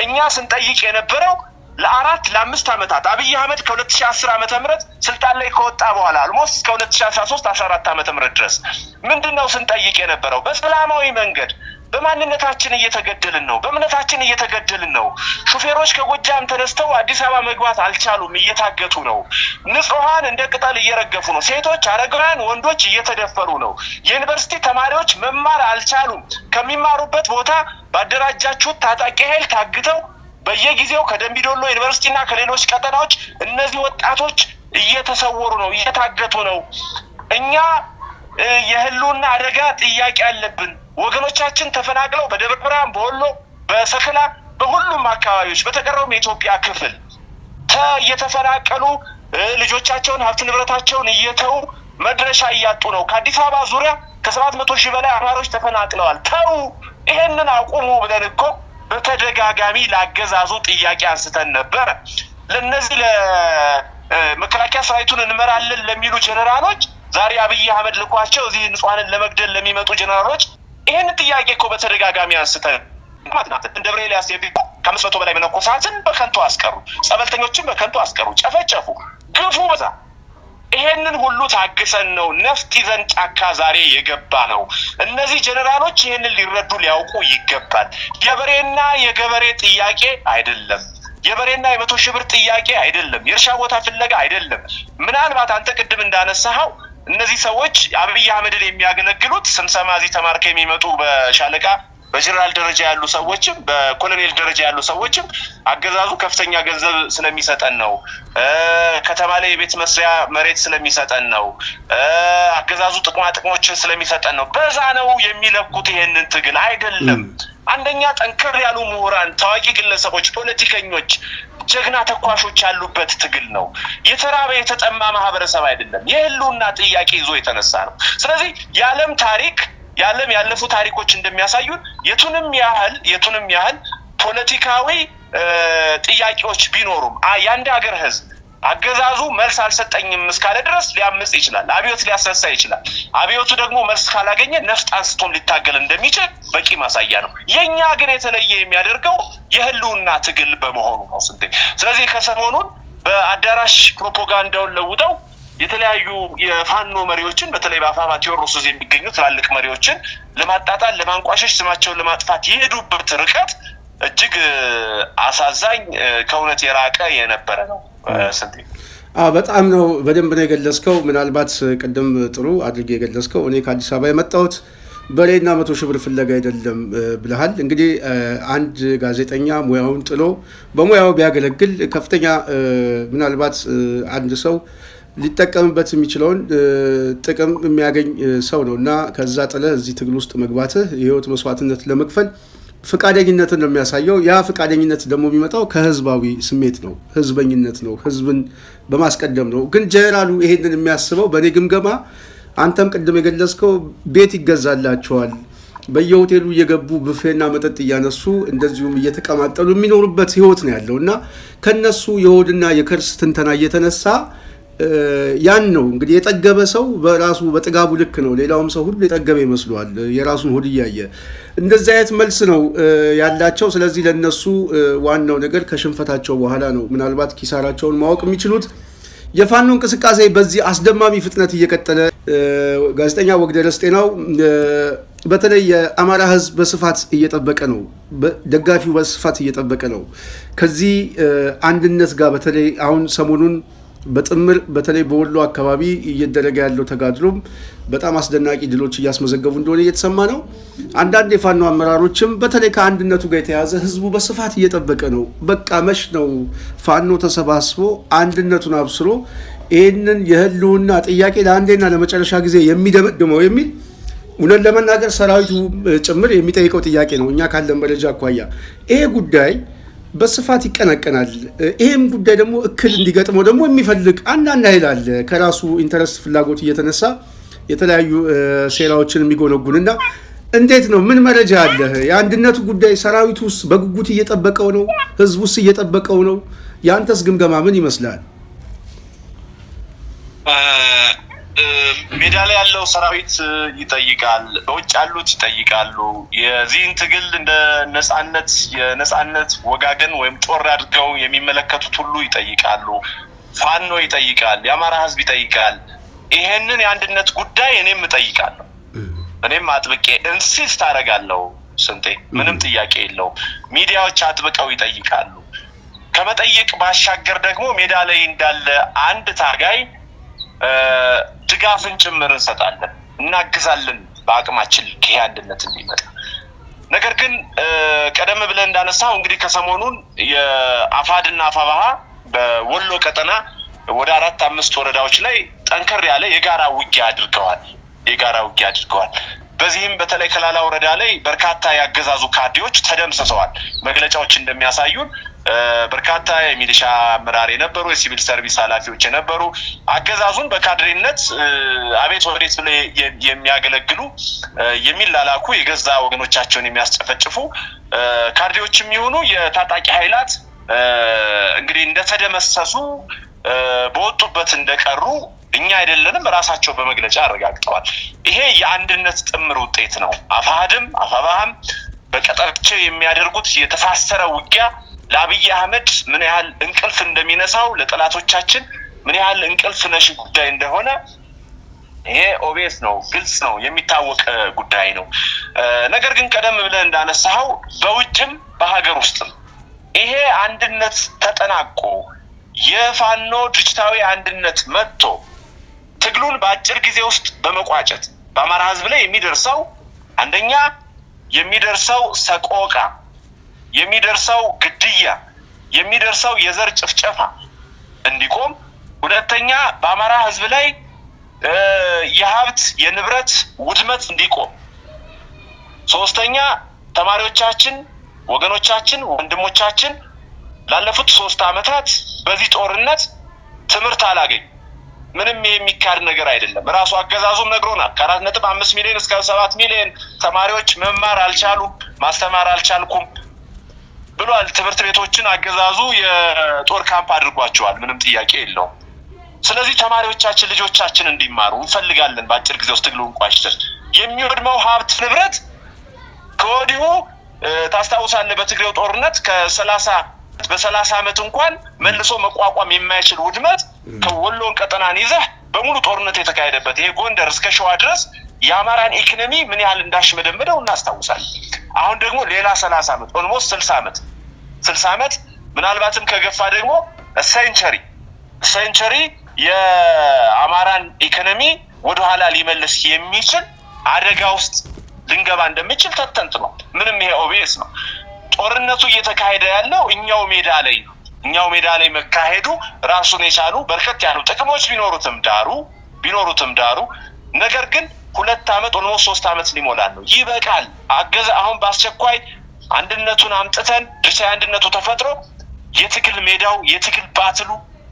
እኛ ስንጠይቅ የነበረው ለ4-5 ዓመታት አብይ አህመድ ከ2010 ዓመተ ምህረት ስልጣን ላይ ከወጣ በኋላ አልሞስት እስከ 2013-14 ዓመተ ምህረት ድረስ ምንድነው ስንጠይቅ የነበረው? በሰላማዊ መንገድ በማንነታችን እየተገደልን ነው፣ በእምነታችን እየተገደልን ነው። ሹፌሮች ከጎጃም ተነስተው አዲስ አበባ መግባት አልቻሉም፣ እየታገቱ ነው። ንጹሃን እንደ ቅጠል እየረገፉ ነው። ሴቶች፣ አረጋውያን፣ ወንዶች እየተደፈሩ ነው። የዩኒቨርሲቲ ተማሪዎች መማር አልቻሉም። ከሚማሩበት ቦታ ባደራጃችሁት ታጣቂ ኃይል ታግተው በየጊዜው ከደምቢዶሎ ዩኒቨርሲቲና ከሌሎች ቀጠናዎች እነዚህ ወጣቶች እየተሰወሩ ነው፣ እየታገቱ ነው። እኛ የህልውና አደጋ ጥያቄ አለብን። ወገኖቻችን ተፈናቅለው በደብረ ብርሃን፣ በወሎ፣ በሰከላ፣ በሁሉም አካባቢዎች በተቀረውም የኢትዮጵያ ክፍል እየተፈናቀሉ ልጆቻቸውን ሀብት ንብረታቸውን እየተው መድረሻ እያጡ ነው። ከአዲስ አበባ ዙሪያ ከ700,000 በላይ አማሮች ተፈናቅለዋል። ተው ይሄንን አቁሙ ብለን እኮ በተደጋጋሚ ላገዛዙ ጥያቄ አንስተን ነበር። ለነዚህ ለመከላከያ ሰራዊቱን እንመራለን ለሚሉ ጀነራሎች ዛሬ አብይ አህመድ ልኳቸው እዚህ ንጹሃንን ለመግደል ለሚመጡ ጀነራሎች ይሄን ጥያቄ እኮ በተደጋጋሚ አንስተን ደብረ ኤልያስ ከ500 በላይ መነኮሳትን በከንቱ አስቀሩ፣ ጸበልተኞችን በከንቱ አስቀሩ፣ ጨፈጨፉ፣ ግፉ በዛ። ይሄንን ሁሉ ታግሰን ነው ነፍጥ ይዘን ጫካ ዛሬ የገባ ነው። እነዚህ ጀነራሎች ይሄንን ሊረዱ ሊያውቁ ይገባል። የበሬና የገበሬ ጥያቄ አይደለም። የበሬና የ100,000 ብር ጥያቄ አይደለም። የእርሻ ቦታ ፍለጋ አይደለም። ምናልባት አንተ ቅድም እንዳነሳኸው እነዚህ ሰዎች አብይ አህመድን የሚያገለግሉት ስንሰማ እዚህ ተማርከው የሚመጡ በሻለቃ በጀነራል ደረጃ ያሉ ሰዎችም በኮሎኔል ደረጃ ያሉ ሰዎችም አገዛዙ ከፍተኛ ገንዘብ ስለሚሰጠን ነው፣ ከተማ ላይ የቤት መስሪያ መሬት ስለሚሰጠን ነው፣ አገዛዙ ጥቅሞችን ስለሚሰጠን ነው፣ በዛ ነው የሚለኩት። ይሄንን ትግል አይደለም። አንደኛ ጠንከር ያሉ ምሁራን፣ ታዋቂ ግለሰቦች፣ ፖለቲከኞች፣ ጀግና ተኳሾች ያሉበት ትግል ነው። የተራበ የተጠማ ማህበረሰብ አይደለም። የህልውና ጥያቄ ይዞ የተነሳ ነው። ስለዚህ የዓለም ታሪክ ያለፉ ታሪኮች እንደሚያሳዩን የቱንም ያህል ፖለቲካዊ ጥያቄዎች ቢኖሩም የአንድ ሀገር ህዝብ አገዛዙ መልስ አልሰጠኝም እስካለ ድረስ ሊያምጽ ይችላል፣ አብዮት ሊያስነሳ ይችላል። አብዮቱ ደግሞ መልስ ካላገኘ ነፍጥ አንስቶም ሊታገል እንደሚችል በቂ ማሳያ ነው። የኛ ግን የተለየ የሚያደርገው የህልውና ትግል በመሆኑ ነው። ስለዚህ ከሰሞኑን በአዳራሽ ፕሮፓጋንዳውን ለውጠው የተለያዩ የፋኖ መሪዎችን በተለይ በአፋባ ቴዎድሮስ የሚገኙ ትላልቅ መሪዎችን ለማጣጣል፣ ለማንቋሸሽ፣ ስማቸውን ለማጥፋት የሄዱበት ርቀት እጅግ አሳዛኝ ከእውነት የራቀ የነበረ ነው። በጣም ነው በደንብ ነው የገለጽከው። ምናልባት ቅድም ጥሩ አድርጌ የገለጽከው እኔ ከአዲስ አበባ የመጣሁት በሬና 100,000 ብር ፍለጋ አይደለም ብለሃል። እንግዲህ አንድ ጋዜጠኛ ሙያውን ጥሎ በሙያው ቢያገለግል ከፍተኛ ምናልባት አንድ ሰው ሊጠቀምበት የሚችለውን ጥቅም የሚያገኝ ሰው ነውና ከዛ ጥለህ እዚህ ትግል ውስጥ መግባትህ የህይወት መስዋዕትነት ለመክፈል ፍቃደኝነትን ነው የሚያሳየው። ያ ፍቃደኝነት ደግሞ የሚመጣው ከህዝባዊ ስሜት ነው፣ ህዝበኝነት ነው፣ ህዝብን በማስቀደም ነው። ግን ጀነራሉ ይሄንን የሚያስበው በኔ ግምገማ አንተም ቅድም የገለጽከው ቤት ይገዛላቸዋል፣ በየሆቴሉ እየገቡ ቡፌና መጠጥ እያነሱ እንደዚሁም እየተቀማጠሉ የሚኖሩበት ህይወት ነው ያለውና ከነሱ የሆድና የከርስ ትንተና እየተነሳ ያን ነው እንግዲህ የጠገበ ሰው በራሱ በጥጋቡ ልክ ነው ሌላውም ሰው ሁሉ የጠገበ ይመስለዋል የራሱን ሆድ እያየ እንደዚህ አይነት መልስ ነው ያላቸው። ስለዚህ ለነሱ ዋናው ነገር ከሽንፈታቸው በኋላ ነው ምናልባት ኪሳራቸውን ማወቅ የሚችሉት። የፋኖ እንቅስቃሴ በዚህ አስደማሚ ፍጥነት እየቀጠለ ጋዜጠኛ ወግደረስ ጤናው በተለይ የአማራ ህዝብ በስፋት እየጠበቀ ነው፣ ደጋፊው በስፋት እየጠበቀ ነው። ከዚህ አንድነት ጋር በተለይ አሁን ሰሞኑን በጥምር በተለይ በወሎ አካባቢ እየደረገ ያለው ተጋድሎም በጣም አስደናቂ ድሎች እያስመዘገቡ እንደሆነ እየተሰማ ነው። አንዳንድ የፋኖ አመራሮችም በተለይ ከአንድነቱ ጋር የተያዘ ህዝቡ በስፋት እየጠበቀ ነው፣ በቃ መች ነው ፋኖ ተሰባስቦ አንድነቱን አብስሮ ይህንን የህልውና ጥያቄ ለአንዴና ለመጨረሻ ጊዜ የሚደመድመው የሚል እውነት ለመናገር ሰራዊቱ ጭምር የሚጠይቀው ጥያቄ ነው። እኛ ካለን መረጃ አኳያ ይሄ ጉዳይ በስፋት ይቀነቀናል። ይሄም ጉዳይ ደግሞ እክል እንዲገጥመው ደግሞ የሚፈልግ አንዳንድ ኃይል አለ ከራሱ ኢንተረስት ፍላጎት እየተነሳ የተለያዩ ሴራዎችን የሚጎነጉንና እንዴት ነው ምን መረጃ አለ? የአንድነቱ ጉዳይ ሰራዊቱ ውስጥ በጉጉት እየጠበቀው ነው፣ ህዝቡ ውስጥ እየጠበቀው ነው። ያንተስ ግምገማ ምን ይመስላል? ሜዳ ላይ ያለው ሰራዊት ይጠይቃል፣ በውጭ ያሉት ይጠይቃሉ። የዚህን ትግል እንደ የነጻነት ወጋገን ወይም ጦር አድርገው የሚመለከቱት ሁሉ ይጠይቃሉ። ፋኖ ይጠይቃል፣ የአማራ ህዝብ ይጠይቃል። ይሄንን የአንድነት ጉዳይ እኔም እጠይቃለሁ፣ እኔም አጥብቄ ኢንሲስት አደርጋለሁ። ስንቴ ምንም ጥያቄ የለው። ሚዲያዎች አጥብቀው ይጠይቃሉ። ከመጠየቅ ባሻገር ደግሞ ሜዳ ላይ እንዳለ አንድ ታጋይ ድጋፍን ጭምር እንሰጣለን፣ እናግዛለን በአቅማችን ይሄ አንድነት እንዲመጣ። ነገር ግን ቀደም ብለን እንዳነሳው እንግዲህ ከሰሞኑን የአፋድና አፋባሃ በወሎ ቀጠና ወደ 4-5 ወረዳዎች ላይ ጠንከር ያለ የጋራ ውጊያ አድርገዋል። በዚህም በተለይ ከላላ ወረዳ ላይ በርካታ ያገዛዙ ካድሬዎች ተደምስሰዋል። መግለጫዎች እንደሚያሳዩን በርካታ የሚሊሻ አመራር የነበሩ የሲቪል ሰርቪስ ኃላፊዎች የነበሩ አገዛዙን በካድሬነት አቤት ወዴት ብለው የሚያገለግሉ የሚላላኩ የገዛ ወገኖቻቸውን የሚያስጨፈጭፉ ካድሬዎችም ይሁኑ የታጣቂ ኃይላት እንግዲህ እንደተደመሰሱ በወጡበት እንደቀሩ እኛ አይደለንም ራሳቸው በመግለጫ አረጋግጠዋል። ይሄ የአንድነት ጥምር ውጤት ነው። አፋድም አፋባህም በቀጠናቸው የሚያደርጉት የተሳሰረ ውጊያ ለአብይ አህመድ ምን ያህል እንቅልፍ እንደሚነሳው ለጠላቶቻችን ምን ያህል እንቅልፍ ነሽ ጉዳይ እንደሆነ ይሄ ኦቤስ ነው፣ ግልጽ ነው፣ የሚታወቅ ጉዳይ ነው። ነገር ግን ቀደም ብለን እንዳነሳው በውጭም በሀገር ውስጥም ይሄ አንድነት ተጠናቆ የፋኖ ድርጅታዊ አንድነት መጥቶ ትግሉን በአጭር ጊዜ ውስጥ በመቋጨት በአማራ ህዝብ ላይ የሚደርሰው አንደኛ የሚደርሰው ሰቆቃ፣ የሚደርሰው ግድያ፣ የሚደርሰው የዘር ጭፍጨፋ እንዲቆም፣ ሁለተኛ በአማራ ህዝብ ላይ የሀብት የንብረት ውድመት እንዲቆም፣ ሶስተኛ ተማሪዎቻችን፣ ወገኖቻችን፣ ወንድሞቻችን ላለፉት 3 ዓመታት በዚህ ጦርነት ትምህርት አላገኙ። ምንም የሚካድ ነገር አይደለም። ራሱ አገዛዙም ነግሮናል። ከ4.5 ሚሊዮን እስከ 7 ሚሊዮን ተማሪዎች መማር አልቻሉም፣ ማስተማር አልቻልኩም ብሏል። ትምህርት ቤቶችን አገዛዙ የጦር ካምፕ አድርጓቸዋል። ምንም ጥያቄ የለውም። ስለዚህ ተማሪዎቻችን ልጆቻችን እንዲማሩ እንፈልጋለን። በአጭር ጊዜ ውስጥ ትግሉን ቋጭተን የሚወድመው ሀብት ንብረት ከወዲሁ ታስታውሳለህ። በትግሬው ጦርነት በ30 ዓመት እንኳን መልሶ መቋቋም የማይችል ውድመት ከወሎን ቀጠናን ይዘህ በሙሉ ጦርነት የተካሄደበት ይሄ ጎንደር እስከ ሸዋ ድረስ የአማራን ኢኮኖሚ ምን ያህል እንዳሽመደመደው እናስታውሳለን። አሁን ደግሞ ሌላ 30 ዓመት ኦልሞስት 60 ዓመት ምናልባትም ከገፋ ደግሞ ሴንቸሪ የአማራን ኢኮኖሚ ወደኋላ ሊመልስ የሚችል አደጋ ውስጥ ልንገባ እንደሚችል ተተንትኗል። ምንም ይሄ ኦቢየስ ነው። ጦርነቱ እየተካሄደ ያለው እኛው ሜዳ ላይ ነው። እኛው ሜዳ ላይ መካሄዱ ራሱን የቻሉ በርከት ያሉ ጥቅሞች ቢኖሩትም ዳሩ ነገር ግን 2 ዓመት ኦልሞስት 3 ዓመት ሊሞላን ነው። ይበቃል። አሁን በአስቸኳይ አንድነቱን አምጥተን ድርሻ አንድነቱ ተፈጥሮ የትግል ሜዳው የትግል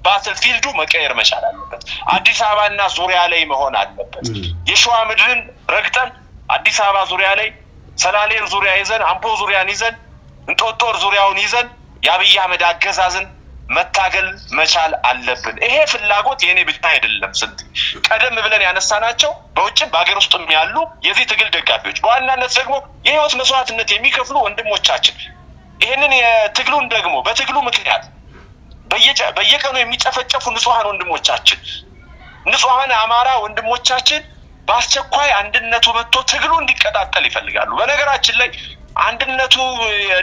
ባትል ፊልዱ መቀየር መቻል አለበት። አዲስ አበባና ዙሪያ ላይ መሆን አለበት። የሸዋ ምድርን ረግጠን አዲስ አበባ ዙሪያ ላይ ሰላሌር ዙሪያ ይዘን አምፖ ዙሪያን ይዘን እንጦጦር ዙሪያውን ይዘን የአብይ አህመድ አገዛዝን መታገል መቻል አለብን። ይሄ ፍላጎት የኔ ብቻ አይደለም። ስንት ቀደም ብለን ያነሳናቸው በውጭም በአገር ውስጥም ያሉ የዚህ ትግል ደጋፊዎች በዋናነት ደግሞ የህይወት መስዋዕትነት የሚከፍሉ ወንድሞቻችን ይሄንን የትግሉን ደግሞ በትግሉ ምክንያት በየቀኑ የሚጨፈጨፉ ንጹሃን ወንድሞቻችን ንጹሃን አማራ ወንድሞቻችን በአስቸኳይ አንድነቱ መጥቶ ትግሉ እንዲቀጣጠል ይፈልጋሉ። በነገራችን ላይ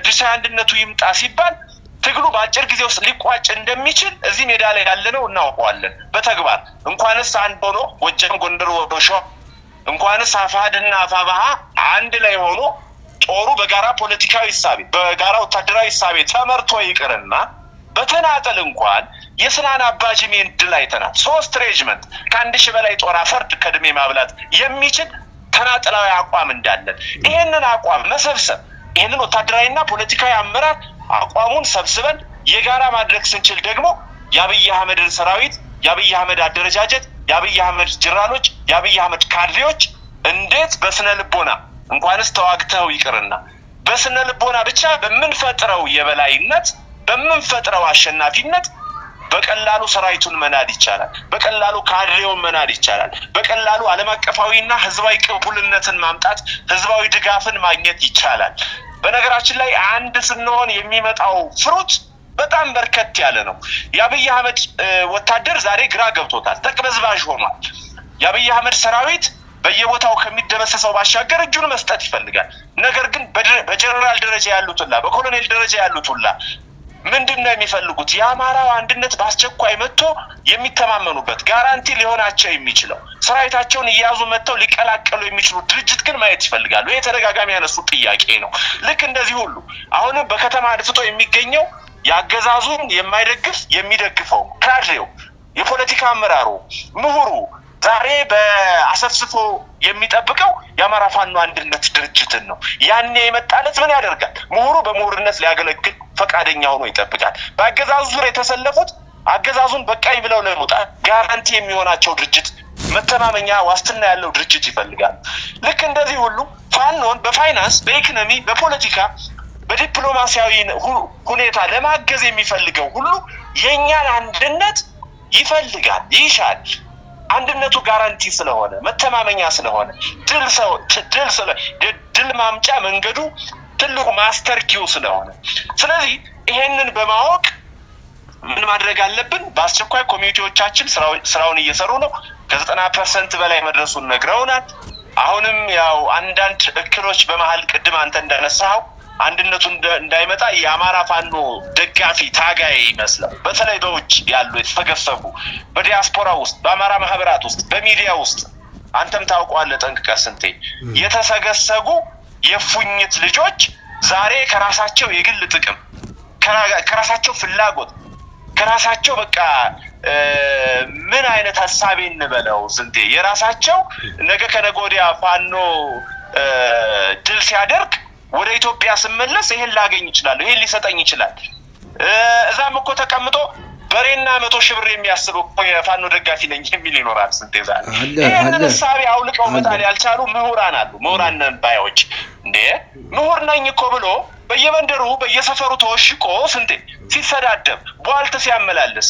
ድርሻ አንድነቱ ይምጣ ሲባል ትግሉ በአጭር ጊዜ ውስጥ ሊቋጭ እንደሚችል እዚህ ሜዳ ላይ ያለነው እናውቀዋለን። በተግባር እንኳንስ አንድ ሆኖ ጎጃም፣ ጎንደር፣ ወሎ፣ ሸዋ እንኳንስ አፋሕድና አፋብኃ አንድ ላይ ሆኖ ጦሩ በጋራ ፖለቲካዊ ሂሳብ በጋራ ወታደራዊ ሂሳብ ተመርቶ ይቅርና በተናጠል እንኳን የስናን አባጅሜን ድል አይተናል። 3 ሬጅመንት ከ1000 በላይ ጦር አፈርድ ከድሜ ማብላት የሚችል ተናጠላዊ አቋም እንዳለን ይሄንን አቋም መሰብሰብ ይሄንን ወታደራዊና ፖለቲካዊ አመራር አቋሙን ሰብስበን የጋራ ማድረግ ስንችል ደግሞ የአብይ አህመድን ሰራዊት የአብይ አህመድ አደረጃጀት የአብይ አህመድ ጀነራሎች የአብይ አህመድ ካድሬዎች እንዴት በስነ ልቦና እንኳንስ ተዋግተው ይቅርና በስነ ልቦና ብቻ በመንፈጥረው የበላይነት በመንፈጥረው አሸናፊነት በቀላሉ ሰራዊቱን መናድ ይቻላል። በቀላሉ ካድሬውን መናድ ይቻላል። በቀላሉ ዓለም አቀፋዊና ህዝባዊ ቅቡልነትን ማምጣት ህዝባዊ ድጋፍን ማግኘት ይቻላል። በነገራችን ላይ አንድ ስንሆን የሚመጣው ፍሩት በጣም በርከት ያለ ነው። የአብይ አህመድ ወታደር ዛሬ ግራ ገብቶታል፣ ተቅበዝባዥ ሆኗል። የአብይ አህመድ ሰራዊት በየቦታው ከሚደመሰሰው ባሻገር እጁን መስጠት ይፈልጋል። ነገር ግን በጀነራል ደረጃ ያሉትና በኮሎኔል ደረጃ ያሉትና ምንድነው የሚፈልጉት? የአማራው አንድነት በአስቸኳይ መጥቶ የሚተማመኑበት ጋራንቲ ሊሆናቸው የሚችለው ሰራዊታቸውን እያያዙ መጥተው ሊቀላቀሉ የሚችሉ ድርጅት ግን ማየት ይፈልጋሉ። ይሄ ተደጋጋሚ ያነሱ ጥያቄ ነው። ልክ እንደዚህ ሁሉ አሁንም በከተማ አድፍጦ የሚገኘው ያገዛዙን የማይደግፍ የሚደግፈው ካድሬው የፖለቲካ አመራሩ ምሁሩ ዛሬ በአሰፍስፎ የሚጠብቀው የአማራ ፋኖ አንድነት ድርጅትን ነው። ያኔ የመጣለት ምን ያደርጋል? ምሁሩ በምሁርነት ሊያገለግል ፈቃደኛ ሆኖ ይጠብቃል። በአገዛዙ ዙሪያ የተሰለፉት አገዛዙን በቃኝ ብለው ለመውጣት ጋራንቲ የሚሆናቸው ድርጅት መተማመኛ ዋስትና ያለው ድርጅት ይፈልጋል። ልክ እንደዚህ ሁሉ ፋኖን በፋይናንስ በኢኮኖሚ በፖለቲካ በዲፕሎማሲያዊ ሁኔታ ለማገዝ የሚፈልገው ሁሉ የኛን አንድነት ይፈልጋል ይሻል። አንድነቱ ጋራንቲ ስለሆነ መተማመኛ ስለሆነ ድል ማምጫ መንገዱ ትልቁ ማስተር ኪው ስለሆነ ስለዚህ ይሄንን በማወቅ ምን ማድረግ አለብን? በአስቸኳይ ኮሚኒቲዎቻችን ስራውን እየሰሩ ነው። ከ90% በላይ መድረሱን ነግረውናል። አሁንም ያው አንዳንድ እክሎች በመሃል ቅድም አንተ እንዳነሳው አንድነቱ እንዳይመጣ የአማራ ፋኖ ደጋፊ ታጋይ ይመስላል። በተለይ በውጭ ያሉ የተፈገፈጉ በዲያስፖራ ውስጥ በአማራ ማህበራት ውስጥ በሚዲያ ውስጥ አንተም ታውቀዋለህ ጠንቅቀህ ስንቴ የተሰገሰጉ የፉኝት ልጆች ዛሬ ከራሳቸው የግል ጥቅም ከራሳቸው ፍላጎት ከራሳቸው በቃ ምን አይነት ሐሳብ እንበለው ስንቴ የራሳቸው ነገ ከነገ ወዲያ ፋኖ ድል ሲያደርግ ወደ ኢትዮጵያ ስመለስ ይሄን ላገኝ ይችላል ይሄን ሊሰጠኝ ይችላል እዛም እኮ ተቀምጦ በሬና 100 ሺህ ብር የሚያስበው የፋኖ ደጋፊ ነኝ የሚል ይኖራል። ስንቴ ዛሬ ይሄን ሐሳብ አውልቀው መጣል ያልቻሉ ምሁራን አሉ። ምሁራን ባዮች እንዴ ምሁር ነኝ እኮ ብሎ በየመንደሩ በየሰፈሩ ተወሽቆ ስንቴ ሲሰዳደብ ቧልት ሲያመላልስ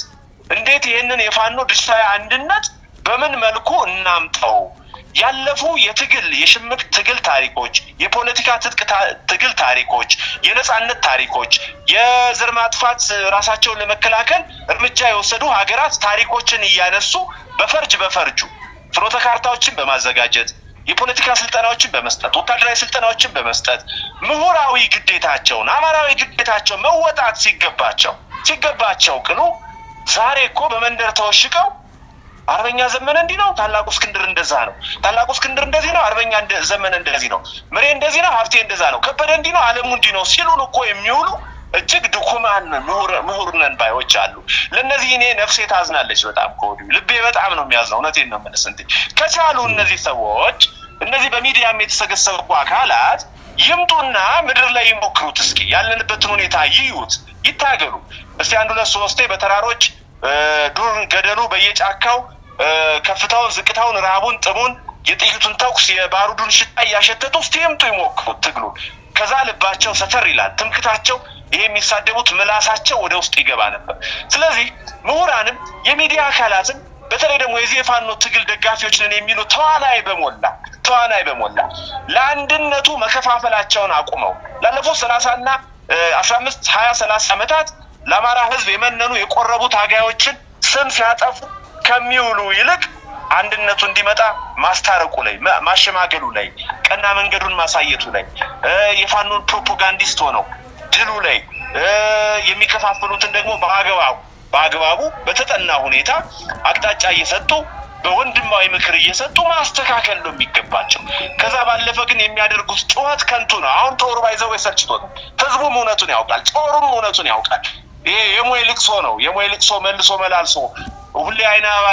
እንዴት ይሄንን የፋኖ ድርሻ አንድነት በምን መልኩ እናምጣው? ያለፉ የሽምቅ ትግል ታሪኮች የፖለቲካ ትግል ታሪኮች የነጻነት ታሪኮች የዘር ማጥፋት ራሳቸውን ለመከላከል እርምጃ የወሰዱ ሀገራት ታሪኮችን እያነሱ በፈርጁ ፍኖተ ካርታዎችን በማዘጋጀት የፖለቲካ ስልጠናዎችን በመስጠት ወታደራዊ ስልጠናዎችን በመስጠት ምሁራዊ ግዴታቸውን አማራዊ ግዴታቸውን መወጣት ሲገባቸው ቅሉ ዛሬ እኮ በመንደር ተወሽቀው አርበኛ ዘመነ እንዲህ ነው፣ ታላቁ እስክንድር እንደዛ ነው፣ ታላቁ እስክንድር እንደዚህ ነው፣ አርበኛ ዘመነ እንደዚህ ነው፣ ምሬ እንደዚህ ነው፣ ሀብቴ እንደዛ ነው፣ ከበደ እንዲህ ነው፣ አለሙ እንዲህ ነው ሲሉን እኮ የሚውሉ እጅግ ድኩማን ምሁርነን ባዮች አሉ። ለነዚህ እኔ ነፍሴ ታዝናለች በጣም ከወዲሁ ልቤ በጣም ነው የሚያዝነው። እውነቴን ነው የምልህ እንዴ ከቻሉ እነዚህ ሰዎች እነዚህ በሚዲያም የተሰገሰጉ አካላት ይምጡና ምድር ላይ ይሞክሩት። እስኪ ያለንበትን ሁኔታ ይዩት፣ ይታገሉ። እስቲ አንድ ሁለት ሶስቴ በተራሮች ዱር ገደሉ በየጫካው ከፍታውን ዝቅታውን ረሃቡን ጥሙን የጥይቱን ተኩስ የባሩዱን ሽታ እያሸተቱ እስቲ ይምጡ ይሞክሩት ትግሉ። ከዛ ልባቸው ሰተር ይላል፣ ትምክታቸው ይሄ የሚሳደቡት ምላሳቸው ወደ ውስጥ ይገባ ነበር። ስለዚህ ምሁራንም የሚዲያ አካላትም በተለይ ደግሞ የዚህ የፋኖ ትግል ደጋፊዎች ነን የሚሉ ተዋናይ በሞላ ለአንድነቱ መከፋፈላቸውን አቁመው ላለፉት 30 እና 15 20 30 ዓመታት ለአማራ ህዝብ የመነኑ የቆረቡ ታጋዮችን ስም ሲያጠፉ ከሚውሉ ይልቅ አንድነቱ እንዲመጣ ማስታረቁ ላይ ማሸማገሉ ላይ ቀና መንገዱን ማሳየቱ ላይ የፋኖን ፕሮፓጋንዲስት ሆነው ድሉ ላይ የሚከፋፈሉትን ደግሞ በአግባቡ በተጠና ሁኔታ አቅጣጫ እየሰጡ በወንድማዊ ምክር እየሰጡ ማስተካከል ነው የሚገባቸው። ከዛ ባለፈ ግን የሚያደርጉት ጩኸት ከንቱ ነው። አሁን ጦሩ ባይዘው የሰልችቶት ህዝቡም እውነቱን ያውቃል፣ ጦሩም እውነቱን ያውቃል። ይሄ የሞይ ልቅሶ ነው። የሞይ ልቅሶ መልሶ መላልሶ ሁሌ አይናባ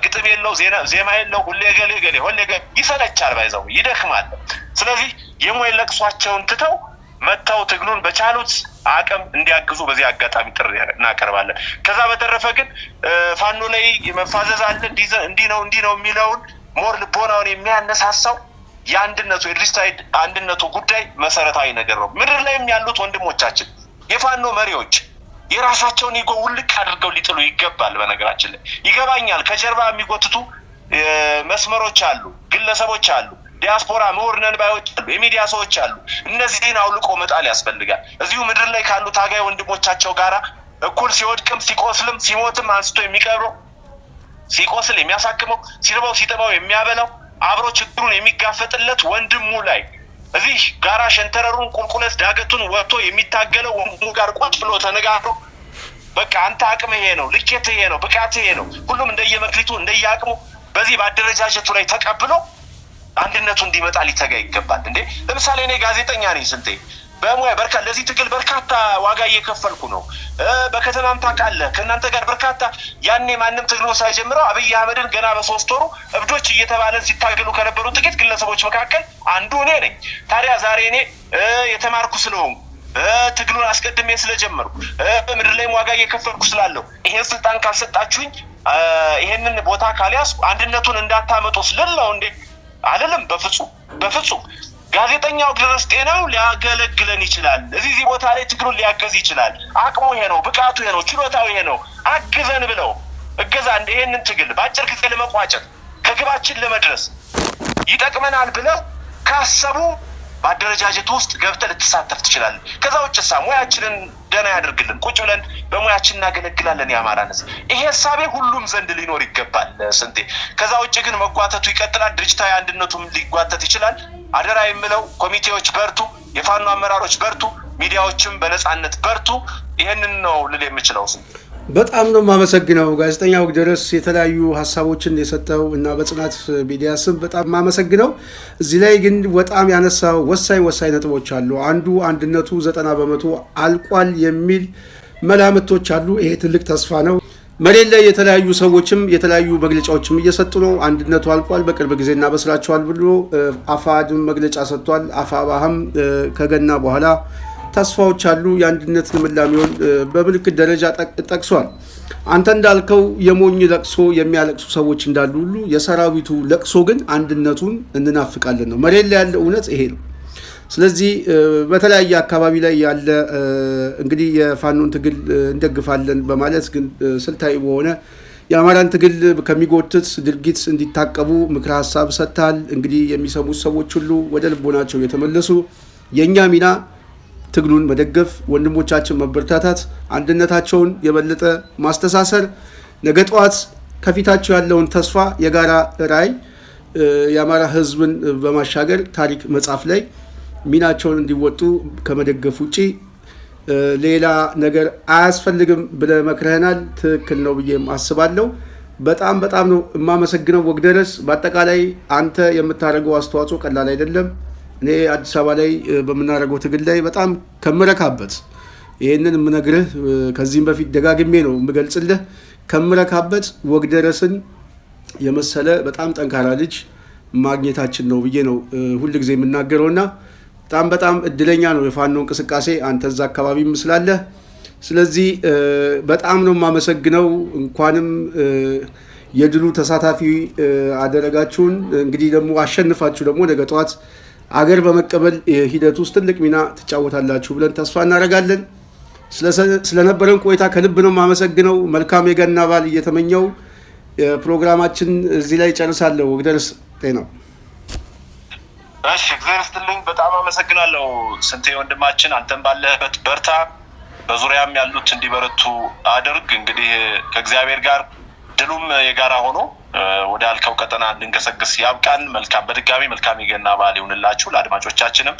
ግጥም የለው ዜማ የለው ሁሌ ገሌ ይሰለቻል፣ ባይዘው ይደክማል። ስለዚህ የሞይ ለቅሷቸውን ትተው መተው ትግሉን በቻሉት አቅም እንዲያግዙ በዚህ አጋጣሚ ጥሪ እናቀርባለን። ከዛ በተረፈ ግን ፋኖ ላይ መፋዘዝ አለ እንዲህ ነው የሚለውን ሞር ልቦናውን የሚያነሳሳው የአንድነቱ የድርጅታዊ አንድነቱ ጉዳይ መሰረታዊ ነገር ነው። ምድር ላይም ያሉት ወንድሞቻችን የፋኖ መሪዎች የራሳቸውን ኢጎ ውልቅ አድርገው ሊጥሉ ይገባል። በነገራችን ላይ ይገባኛል፣ ከጀርባ የሚጎትቱ መስመሮች አሉ፣ ግለሰቦች አሉ፣ ዲያስፖራ ምሁር ነን ባዮች አሉ፣ የሚዲያ ሰዎች አሉ። እነዚህን አውልቆ መጣል ያስፈልጋል። እዚሁ ምድር ላይ ካሉ ታጋይ ወንድሞቻቸው ጋራ እኩል ሲወድቅም ሲቆስልም ሲሞትም አንስቶ የሚቀብረው ሲቆስል የሚያሳክመው ሲርበው ሲጠባው የሚያበላው አብሮ ችግሩን የሚጋፈጥለት ወንድሙ ላይ እዚህ ጋራ ሸንተረሩን ቁልቁለት ዳገቱን ወጥቶ የሚታገለው ወንድሙ ጋር ቁጭ ብሎ ተነጋግሮ በቃ አንተ አቅም ይሄ ነው፣ ልኬት ይሄ ነው፣ ብቃት ይሄ ነው፣ ሁሉም እንደየመክሊቱ እንደየአቅሙ በዚህ በአደረጃጀቱ ላይ ተቀብሎ አንድነቱ እንዲመጣ ሊተጋ ይገባል። እንዴ ለምሳሌ እኔ ጋዜጠኛ ነኝ፣ ስንቴ በሙያ ለዚህ ትግል በርካታ ዋጋ እየከፈልኩ ነው። በከተማም ታውቃለህ ከእናንተ ጋር በርካታ ያኔ ማንም ትግሉን ሳይጀምረው አብይ አህመድን ገና በ3 ወሩ እብዶች እየተባለን ሲታገሉ ከነበሩ ጥቂት ግለሰቦች መካከል አንዱ እኔ ነኝ። ታዲያ ዛሬ እኔ የተማርኩ ስለሆንኩ ትግሉን አስቀድሜ ስለጀመርኩ በምድር ላይ ዋጋ እየከፈልኩ ስላለው ይሄን ስልጣን ካልሰጣችሁኝ ይሄንን ቦታ ካልያዝኩ አንድነቱን እንዳታመጡ ስለለው እንዴ አይደለም። በፍጹም ጋዜጠኛው ድረስ ጤናው ሊያገለግለን ይችላል። እዚህ ቦታ ላይ ትግሉን ሊያገዝ ይችላል። አቅሙ ይሄ ነው፣ ብቃቱ ይሄ ነው፣ ችሎታው ይሄ ነው፣ አግዘን ብለው እገዛ ይሄንን ትግል በአጭር ጊዜ ለመቋጨት ከግባችን ለመድረስ ይጠቅመናል ብለው ካሰቡ በአደረጃጀቱ ውስጥ ገብተህ ልትሳተፍ ትችላለህ። ከዛ ውጭ ሙያችንን ደህና ያደርግልን፣ ቁጭ ብለን በሙያችን እናገለግላለን የአማራን ሕዝብ። ይሄ ሀሳቤ ሁሉም ዘንድ ሊኖር ይገባል ስንቴ። ከዛ ውጭ ግን መጓተቱ ይቀጥላል፣ ድርጅታዊ አንድነቱም ሊጓተት ይችላል። አደራ የምለው ኮሚቴዎች በርቱ፣ የፋኖ አመራሮች በርቱ፣ ሚዲያዎችም በነፃነት በርቱ። ይሄንን ነው ልል የምችለው። በጣም ነው የማመሰግነው ጋዜጠኛ ወግደረስ የተለያዩ ሀሳቦችን የሰጠው እና በጽናት ሚዲያ ስም በጣም የማመሰግነው። እዚህ ላይ ግን በጣም ያነሳው ወሳኝ ነጥቦች አሉ። አንዱ አንድነቱ 90% አልቋል የሚል መላምቶች አሉ። ይሄ ትልቅ ተስፋ ነው። መሬት ላይ የተለያዩ ሰዎችም የተለያዩ መግለጫዎችም እየሰጡ ነው። አንድነቱ አልቋል፣ በቅርብ ጊዜ እናበስራቸዋል ብሎ አፋድም መግለጫ ሰጥቷል። አፋባህም ከገና በኋላ ተስፋዎች አሉ። የአንድነት ልምላሜውን በምልክት ደረጃ ጠቅሷል። አንተ እንዳልከው የሞኝ ለቅሶ የሚያለቅሱ ሰዎች እንዳሉ ሁሉ የሰራዊቱ ለቅሶ ግን አንድነቱን እንናፍቃለን ነው። መሬት ላይ ያለ እውነት ይሄ ነው። ስለዚህ በተለያየ አካባቢ ላይ ያለ እንግዲህ የፋኖን ትግል እንደግፋለን በማለት ግን ስልታዊ በሆነ የአማራን ትግል ከሚጎትት ድርጊት እንዲታቀቡ ምክረ ሀሳብ ሰጥታል። እንግዲህ የሚሰሙት ሰዎች ሁሉ ወደ ልቦናቸው የተመለሱ የእኛ ሚና ትግሉን መደገፍ፣ ወንድሞቻችን መበርታታት፣ አንድነታቸውን የበለጠ ማስተሳሰር፣ ነገ ጠዋት ከፊታቸው ያለውን ተስፋ የጋራ ራዕይ የአማራ ሕዝብን በማሻገር ታሪክ መጻፍ ላይ ሚናቸውን እንዲወጡ ከመደገፍ ውጪ ሌላ ነገር አያስፈልግም ብለህ መክረህናል። ትክክል ነው ብዬም አስባለሁ። በጣም ነው የማመሰግነው ወግደረስ። በአጠቃላይ አንተ የምታደርገው አስተዋጽኦ ቀላል አይደለም። እኔ አዲስ አበባ ላይ በምናደርገው ትግል ላይ በጣም ከምረካበት ይሄንን የምነግርህ ከዚህም በፊት ደጋግሜ ነው የምገልጽልህ ከምረካበት ወግደረስን የመሰለ በጣም ጠንካራ ልጅ ማግኘታችን ነው ብዬ ነው ሁሉ ጊዜ የምናገረውና በጣም እድለኛ ነው የፋኖ እንቅስቃሴ አንተ እዛ አካባቢ ምስላለህ። ስለዚህ በጣም ነው የማመሰግነው። እንኳንም የድሉ ተሳታፊ አደረጋችሁን። እንግዲህ ደግሞ አሸንፋችሁ ደግሞ ነገ ጠዋት አገር በመቀበል ሂደት ውስጥ ትልቅ ሚና ትጫወታላችሁ ብለን ተስፋ እናደርጋለን። ስለነበረን ቆይታ ከልብ ነው የማመሰግነው። መልካም የገና በዓል እየተመኘው ፕሮግራማችን እዚህ ላይ ጨርሳለሁ። ወግደረስ ጤናው። እሺ እግዚአብሔር ይስጥልኝ። በጣም አመሰግናለሁ ስንቴ ወንድማችን። አንተም ባለህበት በርታ፣ በዙሪያም ያሉት እንዲበረቱ አድርግ። እንግዲህ ከእግዚአብሔር ጋር ድሉም የጋራ ሆኖ ወደ አልከው ቀጠና እንድንገሰግስ ያብቃን። በድጋሚ መልካም የገና በዓል ይሁንላችሁ። ለአድማጮቻችንም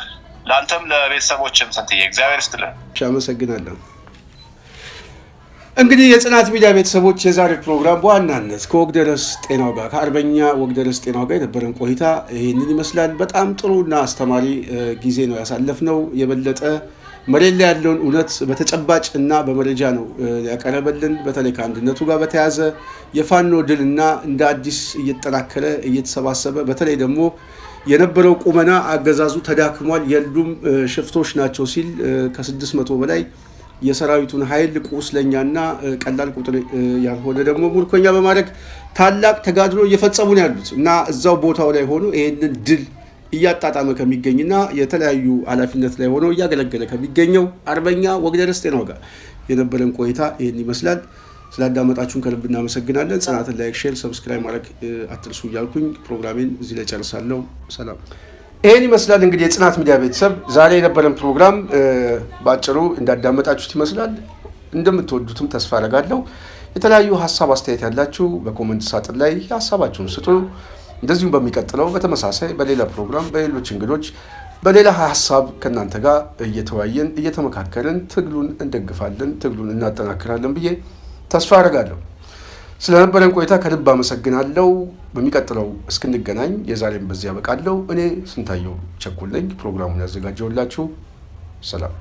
ለአንተም ለቤተሰቦችም ስንትዬ እግዚአብሔር ይስጥልኝ። አመሰግናለሁ። እንግዲህ የጽናት ሚዲያ ቤተሰቦች የዛሬ ፕሮግራም በዋናነት ከወግደረስ ጤናው ጋር ከአርበኛ ወግደረስ ጤናው ጋር የነበረን ቆይታ ይህንን ይመስላል። በጣም ጥሩና አስተማሪ ጊዜ ነው ያሳለፍነው። የበለጠ መሬት ላይ ያለውን እውነት በተጨባጭ እና በመረጃ ነው ያቀረበልን። በተለይ ከአንድነቱ ጋር በተያያዘ የፋኖ ድልና እንደ አዲስ እየተጠናከረ እየተሰባሰበ በተለይ ደግሞ የነበረው ቁመና አገዛዙ ተዳክሟል፣ የሉም ሽፍቶች ናቸው ሲል ከ600 በላይ የሰራዊቱን ኃይል ቁስለኛና ቀላል ቁጥር ያልሆነ ደግሞ ሙልኮኛ በማድረግ ታላቅ ተጋድሎ እየፈጸሙ ነው ያሉት እና እዛው ቦታው ላይ ሆኖ ይሄንን ድል እያጣጣመ ከሚገኝና የተለያዩ ኃላፊነት ላይ ሆኖ እያገለገለ ከሚገኘው አርበኛ ወግደረስ ጤናው ጋር የነበረን ቆይታ ይሄን ይመስላል። ስላዳመጣችሁን ከልብ እናመሰግናለን። ጽናትን ላይክ፣ ሼር፣ ሰብስክራይብ ማድረግ አትርሱ እያልኩኝ ፕሮግራሜን እዚህ ላይ ጨርሳለሁ። ሰላም። ይሄን ይመስላል እንግዲህ የጽናት ሚዲያ ቤተሰብ ዛሬ የነበረን ፕሮግራም ባጭሩ እንዳዳመጣችሁት ይመስላል። እንደምትወዱትም ተስፋ አደርጋለሁ። የተለያዩ ሀሳብ አስተያየት ያላችሁ በኮሜንት ሳጥን ላይ ሀሳባችሁን ስጡ። እንደዚሁም በሚቀጥለው በተመሳሳይ በሌላ ፕሮግራም በሌሎች እንግዶች በሌላ ሀሳብ ከእናንተ ጋር እየተወያየን እየተመካከርን ትግሉን እንደግፋለን፣ ትግሉን እናጠናክራለን ብዬ ተስፋ አደርጋለሁ። ስለነበረን ቆይታ ከልብ አመሰግናለሁ። በሚቀጥለው እስክንገናኝ የዛሬን በዚህ ያበቃለሁ። እኔ ስንታየው ቸኮል ነኝ ፕሮግራሙን ያዘጋጀውላችሁ። ሰላም።